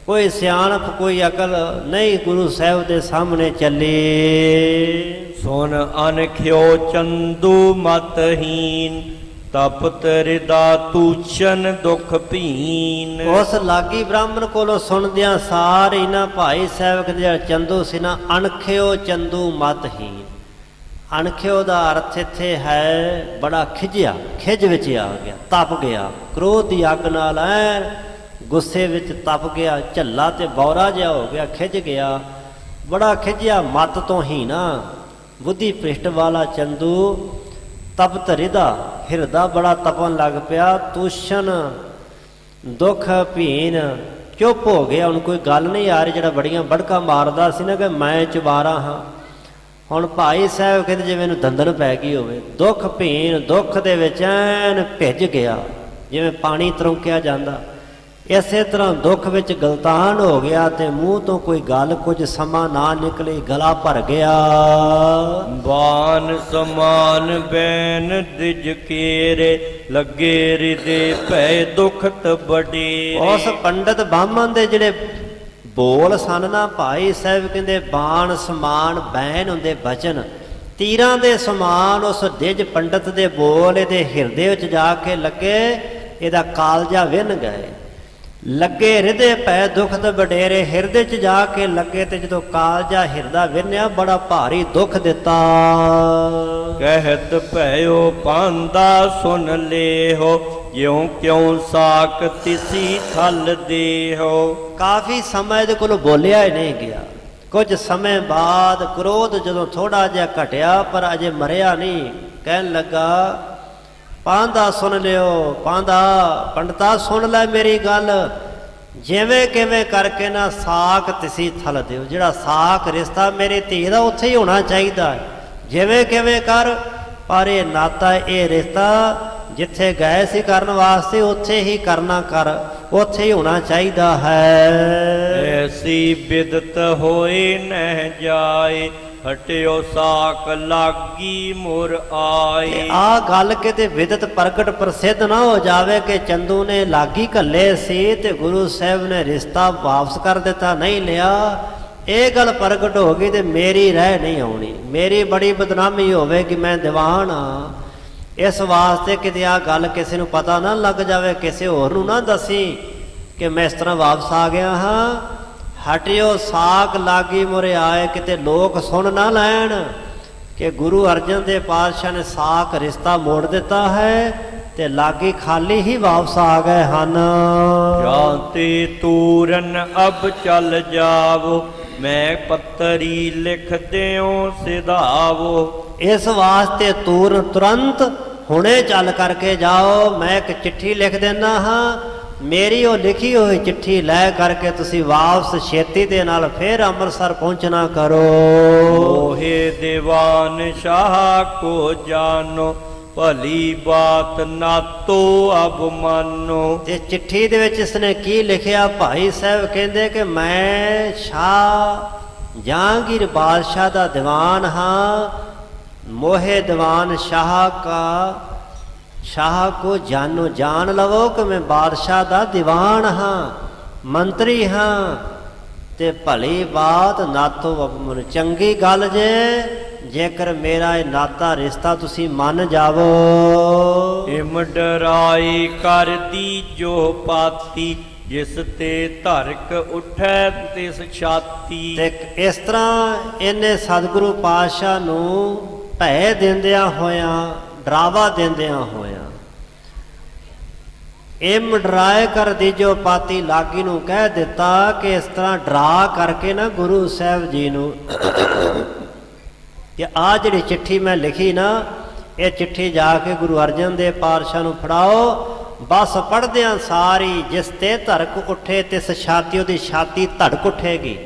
ਕੋਈ ਸਿਆਣਪ, ਕੋਈ ਅਕਲ ਨਹੀਂ ਗੁਰੂ ਸਾਹਿਬ ਦੇ ਸਾਹਮਣੇ ਚੱਲੀ। ਸੁਨ ਅਨਖਿਓ ਚੰਦੂ ਮਤਹੀਨ, ਤਪਤ ਹਿਰਦਾ ਤੂਛਨ ਦੁਖ ਭੀਨ। ਉਸ ਲਾਗੀ ਬ੍ਰਾਹਮਣ ਕੋਲੋਂ ਸੁਣਦਿਆਂ ਸਾਰ ਇਹਨਾਂ ਭਾਈ ਸਾਹਿਬ ਜਿਹੜਾ ਚੰਦੂ ਸੀ ਨਾ, ਅਣਖਿਓ ਚੰਦੂ ਮਤਹੀਨ। ਅਣਖਿਓ ਦਾ ਅਰਥ ਇੱਥੇ ਹੈ ਬੜਾ ਖਿਜਿਆ, ਖਿਜ ਵਿੱਚ ਆ ਗਿਆ, ਤਪ ਗਿਆ, ਕ੍ਰੋਧ ਦੀ ਅੱਗ ਨਾਲ ਐ ਗੁੱਸੇ ਵਿੱਚ ਤਪ ਗਿਆ, ਝੱਲਾ ਤੇ ਬੌਰਾ ਜਿਹਾ ਹੋ ਗਿਆ, ਖਿਜ ਗਿਆ, ਬੜਾ ਖਿਜਿਆ, ਮਤ ਤੋਂ ਹੀ ਨਾ ਬੁੱਧੀ ਭ੍ਰਿਸ਼ਟ ਵਾਲਾ ਚੰਦੂ। ਤਪਤ ਹਿਰਦਾ ਬੜਾ ਤਪਣ ਲੱਗ ਪਿਆ। ਤੂਸ਼ਨ ਦੁੱਖ ਭੀਨ, ਚੁੱਪ ਹੋ ਗਿਆ, ਹੁਣ ਕੋਈ ਗੱਲ ਨਹੀਂ ਆ ਰਹੀ। ਜਿਹੜਾ ਬੜੀਆਂ ਬੜਕਾ ਮਾਰਦਾ ਸੀ ਨਾ ਕਿ ਮੈਂ ਚੁਬਾਰਾ ਹਾਂ, ਹੁਣ ਭਾਈ ਸਾਹਿਬ ਕਹਿੰਦੇ ਜਿਵੇਂ ਇਹਨੂੰ ਦੰਦਨ ਪੈ ਗਈ ਹੋਵੇ। ਦੁੱਖ ਭੀਨ, ਦੁੱਖ ਦੇ ਵਿੱਚ ਐਨ ਭਿੱਜ ਗਿਆ, ਜਿਵੇਂ ਪਾਣੀ ਤਰੁੰਕਿਆ ਜਾਂਦਾ। ਇਸੇ ਤਰ੍ਹਾਂ ਦੁੱਖ ਵਿੱਚ ਗਲਤਾਨ ਹੋ ਗਿਆ ਤੇ ਮੂੰਹ ਤੋਂ ਕੋਈ ਗੱਲ ਕੁਝ ਸਮਾਂ ਨਾ ਨਿਕਲੀ, ਗਲਾ ਭਰ ਗਿਆ। ਬਾਨ ਸਮਾਨ ਬੈਨ ਦਿਜ ਕੇਰੇ, ਲੱਗੇ ਹਿਰਦੇ ਭੈ ਦੁਖਤ ਬਡੇਰੇ। ਉਸ ਪੰਡਤ ਬਾਹਮਣ ਦੇ ਜਿਹੜੇ ਬੋਲ ਸਨ ਨਾ, ਭਾਈ ਸਾਹਿਬ ਕਹਿੰਦੇ ਬਾਣ ਸਮਾਨ, ਬੈਨ ਹੁੰਦੇ ਬਚਨ, ਤੀਰਾਂ ਦੇ ਸਮਾਨ ਉਸ ਦਿਜ ਪੰਡਤ ਦੇ ਬੋਲ ਇਹਦੇ ਹਿਰਦੇ ਵਿੱਚ ਜਾ ਕੇ ਲੱਗੇ, ਇਹਦਾ ਕਾਲਜਾ ਵਿੰਨ ਗਏ। ਲੱਗੇ ਹਿਰਦੇ ਪੈ ਦੁਖਤ ਵਡੇਰੇ, ਹਿਰਦੇ 'ਚ ਜਾ ਕੇ ਲੱਗੇ ਤੇ ਜਦੋਂ ਕਾਲਜਾ ਹਿਰਦਾ ਵਿੰਨਿਆ, ਬੜਾ ਭਾਰੀ ਦੁੱਖ ਦਿੱਤਾ। ਕਹਿਤ ਭਇਓ ਪਾਂਦਾ ਸੁਨ ਲੇਹੋ, ਜਿਉ ਕਿਉ ਸਾਕ ਤਿਸੀ ਥਲ ਦੇਹੋ। ਕਾਫੀ ਸਮਾਂ ਇਹਦੇ ਕੋਲੋਂ ਬੋਲਿਆ ਹੀ ਨਹੀਂ ਗਿਆ। ਕੁਝ ਸਮੇਂ ਬਾਅਦ ਕ੍ਰੋਧ ਜਦੋਂ ਥੋੜਾ ਜਿਹਾ ਘਟਿਆ, ਪਰ ਅਜੇ ਮਰਿਆ ਨਹੀਂ, ਕਹਿਣ ਲੱਗਾ ਪਾਂਦਾ ਸੁਣ ਲਿਓ। ਪਾਂਦਾ ਪੰਡਤਾ ਸੁਣ ਲੈ ਮੇਰੀ ਗੱਲ, ਜਿਵੇਂ ਕਿਵੇਂ ਕਰਕੇ ਨਾ ਸਾਕ ਤਿਸੀ ਥਲ ਦਿਓ। ਜਿਹੜਾ ਸਾਕ ਰਿਸ਼ਤਾ ਮੇਰੀ ਧੀ ਦਾ ਉੱਥੇ ਹੀ ਹੋਣਾ ਚਾਹੀਦਾ, ਜਿਵੇਂ ਕਿਵੇਂ ਕਰ, ਪਰ ਇਹ ਨਾਤਾ, ਇਹ ਰਿਸ਼ਤਾ ਜਿੱਥੇ ਗਏ ਸੀ ਕਰਨ ਵਾਸਤੇ ਉੱਥੇ ਹੀ ਕਰਨਾ ਕਰ, ਉੱਥੇ ਹੀ ਹੋਣਾ ਚਾਹੀਦਾ ਹੈ। ਐਸੀ ਬਿਦਤ ਹੋਏ ਨਹਿ ਜਾਏ, ਹਟਿਓ ਸਾਕ ਲਾਗੀ ਮੁਰ ਆਏ। ਆ ਗੱਲ ਕਿਤੇ ਵਿਦਤ ਪ੍ਰਗਟ ਪ੍ਰਸਿੱਧ ਨਾ ਹੋ ਜਾਵੇ ਕਿ ਚੰਦੂ ਨੇ ਲਾਗੀ ਘੱਲੇ ਸੀ ਤੇ ਗੁਰੂ ਸਾਹਿਬ ਨੇ ਰਿਸ਼ਤਾ ਵਾਪਸ ਕਰ ਦਿੱਤਾ, ਨਹੀਂ ਲਿਆ। ਇਹ ਗੱਲ ਪ੍ਰਗਟ ਹੋ ਗਈ ਤੇ ਮੇਰੀ ਰਹਿ ਨਹੀਂ ਆਉਣੀ, ਮੇਰੀ ਬੜੀ ਬਦਨਾਮੀ ਹੋਵੇਗੀ, ਮੈਂ ਦੀਵਾਨ ਆ। ਇਸ ਵਾਸਤੇ ਕਿਤੇ ਆ ਗੱਲ ਕਿਸੇ ਨੂੰ ਪਤਾ ਨਾ ਲੱਗ ਜਾਵੇ, ਕਿਸੇ ਹੋਰ ਨੂੰ ਨਾ ਦੱਸੀ ਕਿ ਮੈਂ ਇਸ ਤਰ੍ਹਾਂ ਵਾਪਸ ਆ ਗਿਆ ਹਾਂ। ਹਟਿਓ ਸਾਕ ਲਾਗੀ ਮੁਰੇ ਆਏ, ਕਿਤੇ ਲੋਕ ਸੁਣ ਨਾ ਲੈਣ ਕਿ ਗੁਰੂ ਅਰਜਨ ਦੇਵ ਪਾਤਸ਼ਾਹ ਨੇ ਸਾਕ ਰਿਸ਼ਤਾ ਮੋੜ ਦਿੱਤਾ ਹੈ ਤੇ ਲਾਗੀ ਖਾਲੀ ਹੀ ਵਾਪਸ ਆ ਗਏ ਹਨ। ਜਾਂਤੇ ਤੂਰਨ ਅਬ ਚੱਲ ਜਾਵੋ, ਮੈਂ ਪੱਤਰੀ ਲਿਖ ਦਿਓ ਸਿਧਾਵੋ। ਇਸ ਵਾਸਤੇ ਤੁਰੰਤ ਹੁਣੇ ਚੱਲ ਕਰਕੇ ਜਾਓ, ਮੈਂ ਇੱਕ ਚਿੱਠੀ ਲਿਖ ਦਿੰਦਾ ਹਾਂ, ਮੇਰੀ ਉਹ ਲਿਖੀ ਹੋਈ ਚਿੱਠੀ ਲੈ ਕਰਕੇ ਤੁਸੀਂ ਵਾਪਸ ਛੇਤੀ ਦੇ ਨਾਲ ਫੇਰ ਅੰਮ੍ਰਿਤਸਰ ਪਹੁੰਚਣਾ ਕਰੋ। ਮੋਹੇ ਦੀਵਾਨ ਸ਼ਾਹ ਕੋ ਜਾਨੋ, ਭਲੀ ਬਾਤ ਨਾਤੋ ਅਬ ਮਾਨੋ। ਤੇ ਚਿੱਠੀ ਦੇ ਵਿੱਚ ਇਸਨੇ ਕੀ ਲਿਖਿਆ? ਭਾਈ ਸਾਹਿਬ ਕਹਿੰਦੇ ਕਿ ਮੈਂ ਸ਼ਾਹ ਜਹਾਂਗੀਰ ਬਾਦਸ਼ਾਹ ਦਾ ਦੀਵਾਨ ਹਾਂ। ਮੋਹੇ ਦੀਵਾਨ ਸ਼ਾਹ ਕੋ ਜਾਨੋ, ਜਾਣ ਲਵੋ ਕਿ ਮੈਂ ਬਾਦਸ਼ਾਹ ਦਾ ਦੀਵਾਨ ਹਾਂ, ਮੰਤਰੀ ਹਾਂ। ਤੇ ਭਲੀ ਬਾਤ ਨਾਤੋ ਅਪਮਨ, ਚੰਗੀ ਗੱਲ ਜੇਕਰ ਮੇਰਾ ਇਹ ਨਾਤਾ ਰਿਸ਼ਤਾ ਤੁਸੀਂ ਮੰਨ ਜਾਵੋ। ਇਮ ਡਰਾਈ ਕਰਦੀ ਜੋ ਪਾਤੀ, ਜਿਸ ਤੇ ਧਰਕ ਉਠੈ ਤਿਸ ਛਾਤੀ। ਤੇ ਇਸ ਤਰ੍ਹਾਂ ਇਹਨੇ ਸਤਿਗੁਰੂ ਪਾਤਸ਼ਾਹ ਨੂੰ ਭੈ ਦਿੰਦਿਆਂ ਹੋਇਆਂ, ਡਰਾਵਾ ਦਿੰਦਿਆਂ ਹੋਇਆਂ, ਇਮ ਡਰਾਏ ਕਰ ਦੀਜੋ ਪਾਤੀ, ਲਾਗੀ ਨੂੰ ਕਹਿ ਦਿੱਤਾ ਕਿ ਇਸ ਤਰ੍ਹਾਂ ਡਰਾ ਕਰਕੇ ਨਾ ਗੁਰੂ ਸਾਹਿਬ ਜੀ ਨੂੰ ਕਿ ਆਹ ਜਿਹੜੀ ਚਿੱਠੀ ਮੈਂ ਲਿਖੀ ਨਾ, ਇਹ ਚਿੱਠੀ ਜਾ ਕੇ ਗੁਰੂ ਅਰਜਨ ਦੇਵ ਪਾਤਸ਼ਾਹ ਨੂੰ ਫੜਾਓ। ਬਸ ਪੜ੍ਹਦਿਆਂ ਸਾਰੀ ਜਿਸ ਤੇ ਧੜਕ ਉੱਠੇ ਤਿਸ ਛਾਤੀ, ਉਹਦੀ ਛਾਤੀ ਧੜਕ ਉੱਠੇਗੀ,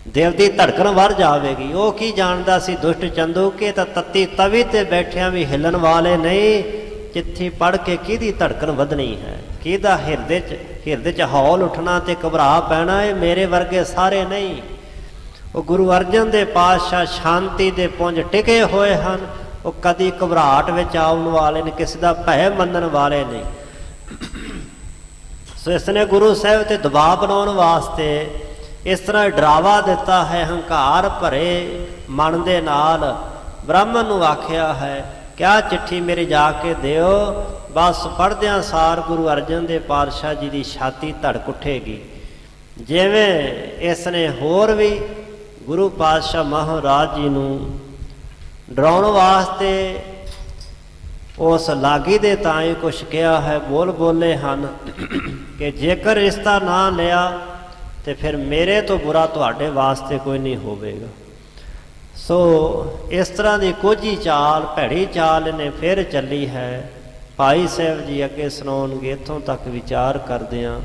ਦਿਲ ਦੀ ਧੜਕਣ ਵੱਧ ਜਾਵੇਗੀ। ਉਹ ਕੀ ਜਾਣਦਾ ਸੀ ਦੁਸ਼ਟ ਚੰਦੂ ਕਿ ਤਾਂ ਤੱਤੀ ਤਵੀ ਤੇ ਬੈਠਿਆਂ ਵੀ ਹਿੱਲਣ ਵਾਲੇ ਨਹੀਂ। ਚਿੱਠੀ ਪੜ੍ਹ ਕੇ ਕਿਹਦੀ ਧੜਕਣ ਵਧਣੀ ਹੈ, ਕਿਹਦਾ ਹਿਰਦੇ 'ਚ ਹੌਲ ਉੱਠਣਾ ਤੇ ਘਬਰਾ ਪੈਣਾ, ਇਹ ਮੇਰੇ ਵਰਗੇ ਸਾਰੇ ਨਹੀਂ। ਉਹ ਗੁਰੂ ਅਰਜਨ ਦੇਵ ਪਾਤਸ਼ਾਹ ਸ਼ਾਂਤੀ ਦੇ ਪੁੰਜ ਟਿਕੇ ਹੋਏ ਹਨ। ਉਹ ਕਦੀ ਘਬਰਾਹਟ ਵਿੱਚ ਆਉਣ ਵਾਲੇ ਨੇ, ਕਿਸੇ ਦਾ ਭੈ ਮੰਨਣ ਵਾਲੇ ਨਹੀਂ। ਸੋ ਇਸ ਨੇ ਗੁਰੂ ਸਾਹਿਬ ਤੇ ਦਬਾਅ ਬਣਾਉਣ ਵਾਸਤੇ ਇਸ ਤਰ੍ਹਾਂ ਡਰਾਵਾ ਦਿੱਤਾ ਹੈ। ਹੰਕਾਰ ਭਰੇ ਮਨ ਦੇ ਨਾਲ ਬ੍ਰਾਹਮਣ ਨੂੰ ਆਖਿਆ ਹੈ ਕਿ ਆਹ ਚਿੱਠੀ ਮੇਰੀ ਜਾ ਕੇ ਦਿਓ। ਬਸ ਪੜ੍ਹਦਿਆਂ ਸਾਰ ਗੁਰੂ ਅਰਜਨ ਦੇਵ ਪਾਤਸ਼ਾਹ ਜੀ ਦੀ ਛਾਤੀ ਧੜਕ ਉੱਠੇਗੀ। ਜਿਵੇਂ ਇਸ ਨੇ ਹੋਰ ਵੀ ਗੁਰੂ ਪਾਤਸ਼ਾਹ ਮਹਾਰਾਜ ਜੀ ਨੂੰ ਡਰਾਉਣ ਵਾਸਤੇ ਉਸ ਲਾਗੀ ਦੇ ਤਾਂ ਹੀ ਕੁਛ ਕਿਹਾ ਹੈ, ਬੋਲੇ ਹਨ ਕਿ ਜੇਕਰ ਰਿਸ਼ਤਾ ਨਾ ਲਿਆ ਤੇ ਫਿਰ ਮੇਰੇ ਤੋਂ ਬੁਰਾ ਤੁਹਾਡੇ ਵਾਸਤੇ ਕੋਈ ਨਹੀਂ ਹੋਵੇਗਾ। ਸੋ ਇਸ ਤਰ੍ਹਾਂ ਦੀ ਕੋਝੀ ਚਾਲ, ਭੈੜੀ ਚਾਲ ਇਹਨੇ ਫਿਰ ਚੱਲੀ ਹੈ। ਭਾਈ ਸਾਹਿਬ ਜੀ ਅੱਗੇ ਸੁਣਾਉਣਗੇ। ਇੱਥੋਂ ਤੱਕ ਵਿਚਾਰ ਕਰਦਿਆਂ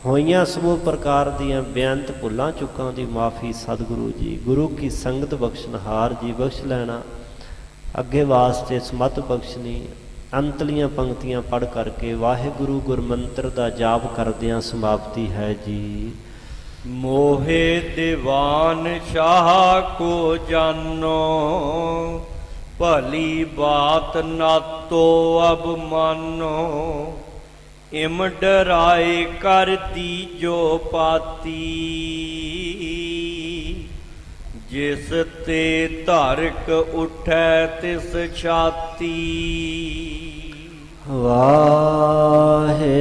ਹੋਈਆਂ ਸਮੂਹ ਪ੍ਰਕਾਰ ਦੀਆਂ ਬੇਅੰਤ ਭੁੱਲਾਂ ਚੁੱਕਾਂ ਦੀ ਮਾਫੀ ਸਤਿਗੁਰੂ ਜੀ, ਗੁਰੂ ਕੀ ਸੰਗਤ ਬਖਸ਼ਨਹਾਰ ਜੀ ਬਖਸ਼ ਲੈਣਾ। ਅੱਗੇ ਵਾਸਤੇ ਸਮਤ ਬਖਸ਼ਣੀ। ਅੰਤਲੀਆਂ ਪੰਕਤੀਆਂ ਪੜ੍ਹ ਕਰਕੇ ਵਾਹਿਗੁਰੂ ਗੁਰਮੰਤਰ ਦਾ ਜਾਪ ਕਰਦਿਆਂ ਸਮਾਪਤੀ ਹੈ ਜੀ। ਮੋਹੇ ਦੀਵਾਨ ਸ਼ਾਹ ਕੋ ਜਾਨੋ, ਭਲੀ ਬਾਤ ਨਾਤੋ ਅਬ ਮਾਨੋ। ਇਮ ਡਰਾਏ ਕਰ ਦੀਜੋ ਪਾਤੀ, ਜਿਸ ਤੇ ਧਰਕ ਉਠੈ ਤਿਸ ਛਾਤੀ। ਵਾਹਿਗੁਰੂ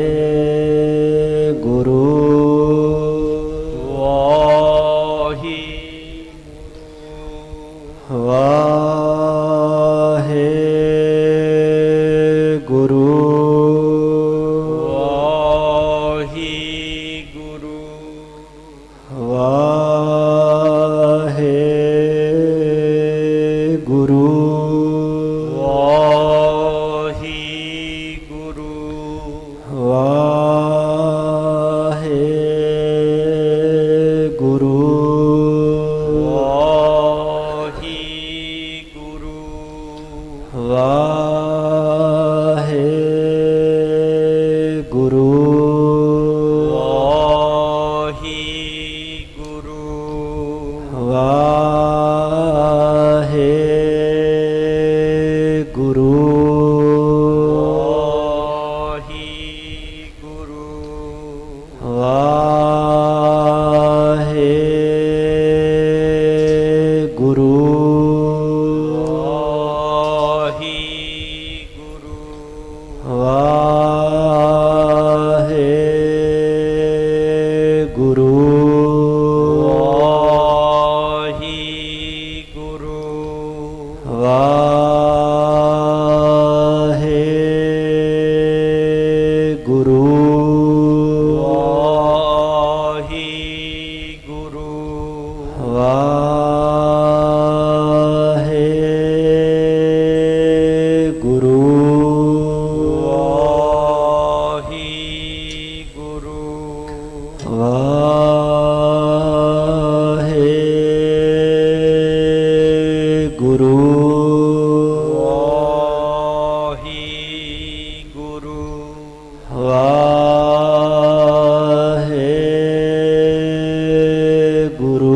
ਵਾਹਿਗੁਰੂ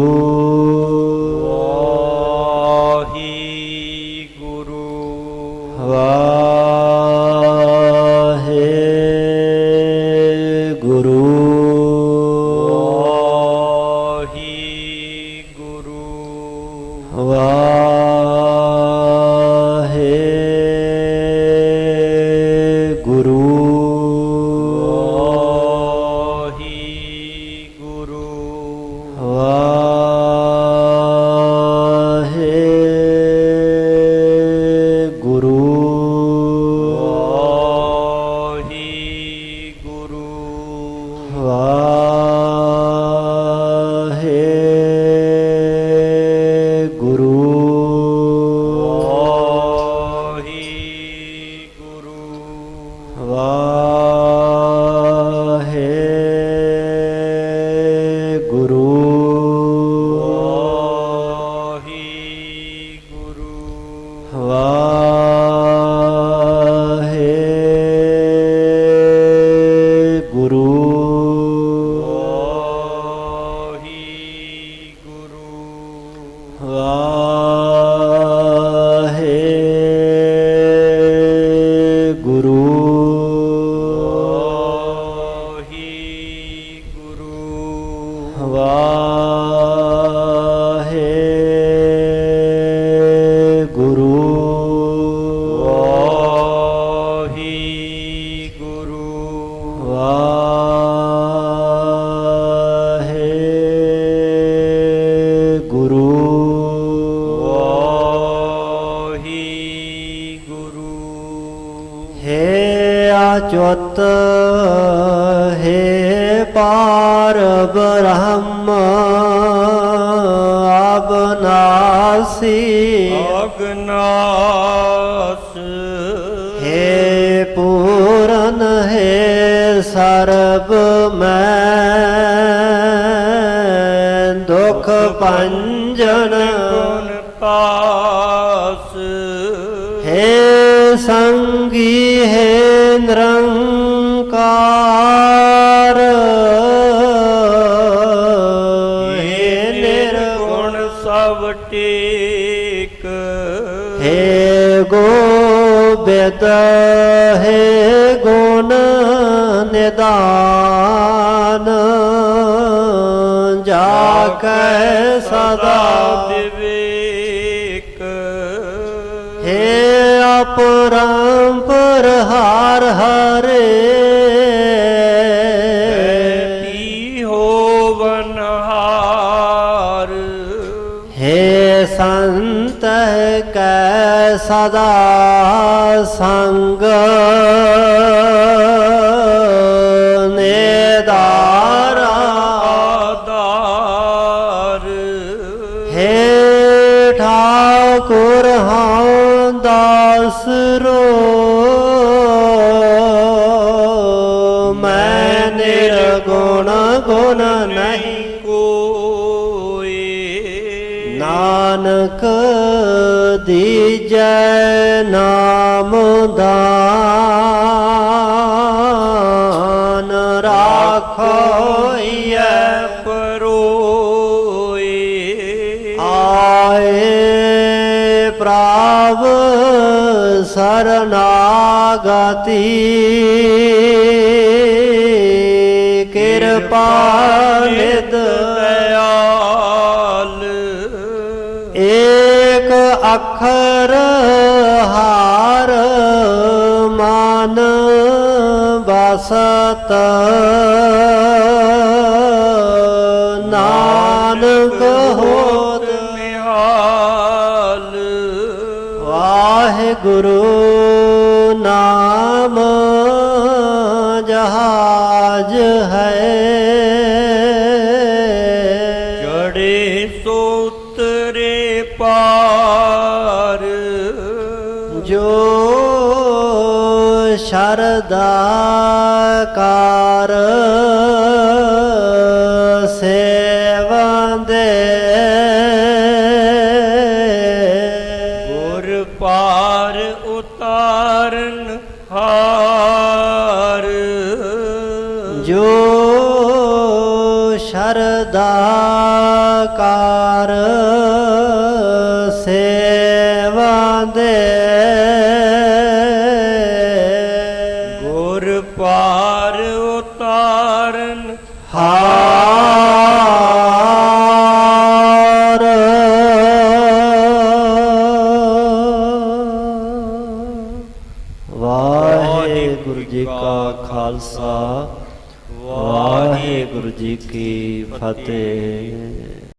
ਵਾਹਿਗੁਰੂ ਵਾਹਿਗੁਰੂ ਅਚੁੱਤ ਹੈ ਪਾਰ ਬ੍ਰਹਮ ਅਬਨਾਸੀ ਅਗਨਾਸ ਹੈ ਪੂਰਨ ਹੈ ਸਰਬ ਮੈਂ ਦੁਖ ਪੰਜਨ ਗੁਣ ਤਾਸ ਹੈ ਸੰਗੀ ਹੈ ਨਿਰੰਕਾਰ ਹੈ ਨਿਰਗੁਣ ਸਭ ਟੇਕ ਹੈ ਗੋਬਿੰਦ ਹੈ ਗੁਣ ਨਿਦਾਨ ਜਾ ਕੈ ਸਦਾ ਵਿਵੇਕ ਹੈ ਅਪਰੰਪਰ ਹਰ ਹਰੇ ਪੀ ਹੋਵਨਹਾਰ ਹੈ ਸੰਤ ਕੈ ਸਦਾ ਸੰਗ ਨਿਦਾਰਾ ਆਧਾਰ ਹੈ ਠਾਕੁਰ ਹਾਂ ਦਾਸ ਰੋ ਮੈਂ ਨਿਰਗੁਣ ਗੁਣ ਨਹੀਂ ਕੋਇ ਨਾਨਕ ਦੀਜੈ ਨਾਮ ਦਾਨ ਰਾਖੋਈਐ ਪਰੋਇ ਆਏ ਪ੍ਰਭ ਸਰਨਾਗਤੀ ਕਿਰਪਾ ਨਿਧ ਦਇਆਲ ਏਕ ਅੱਖਰ ਹਾਰ ਮਨ ਬਸਤ ਨਾਨਕ ਹੋਤ ਨਿਹਾਲ ਵਾਹਿਗੁਰੂ ਨਾਮ ਜਹਾਜ ਹੈ ਚੜੇ ਸੋਤਰੇ ਪਾਰ ਜੋ ਸ਼ਰਦਾ ਕਾਰ ਸੇਵੰਦੇ ਗੁਰ ਪਾਰ ਉਤਾਰਨ ਹਾਰ ਜੋ ਸ਼ਰਦਾ ਕਾਰ ਸੇਵਾ ਦੇ ਗੁਰ ਪਾਰ ਉਤਾਰਨ ਹਾਰ ਵਾਹਿਗੁਰੂ ਜੀ ਕਾ ਖਾਲਸਾ ਵਾਹਿਗੁਰੂ ਜੀ ਕੀ ਫਤਿਹ।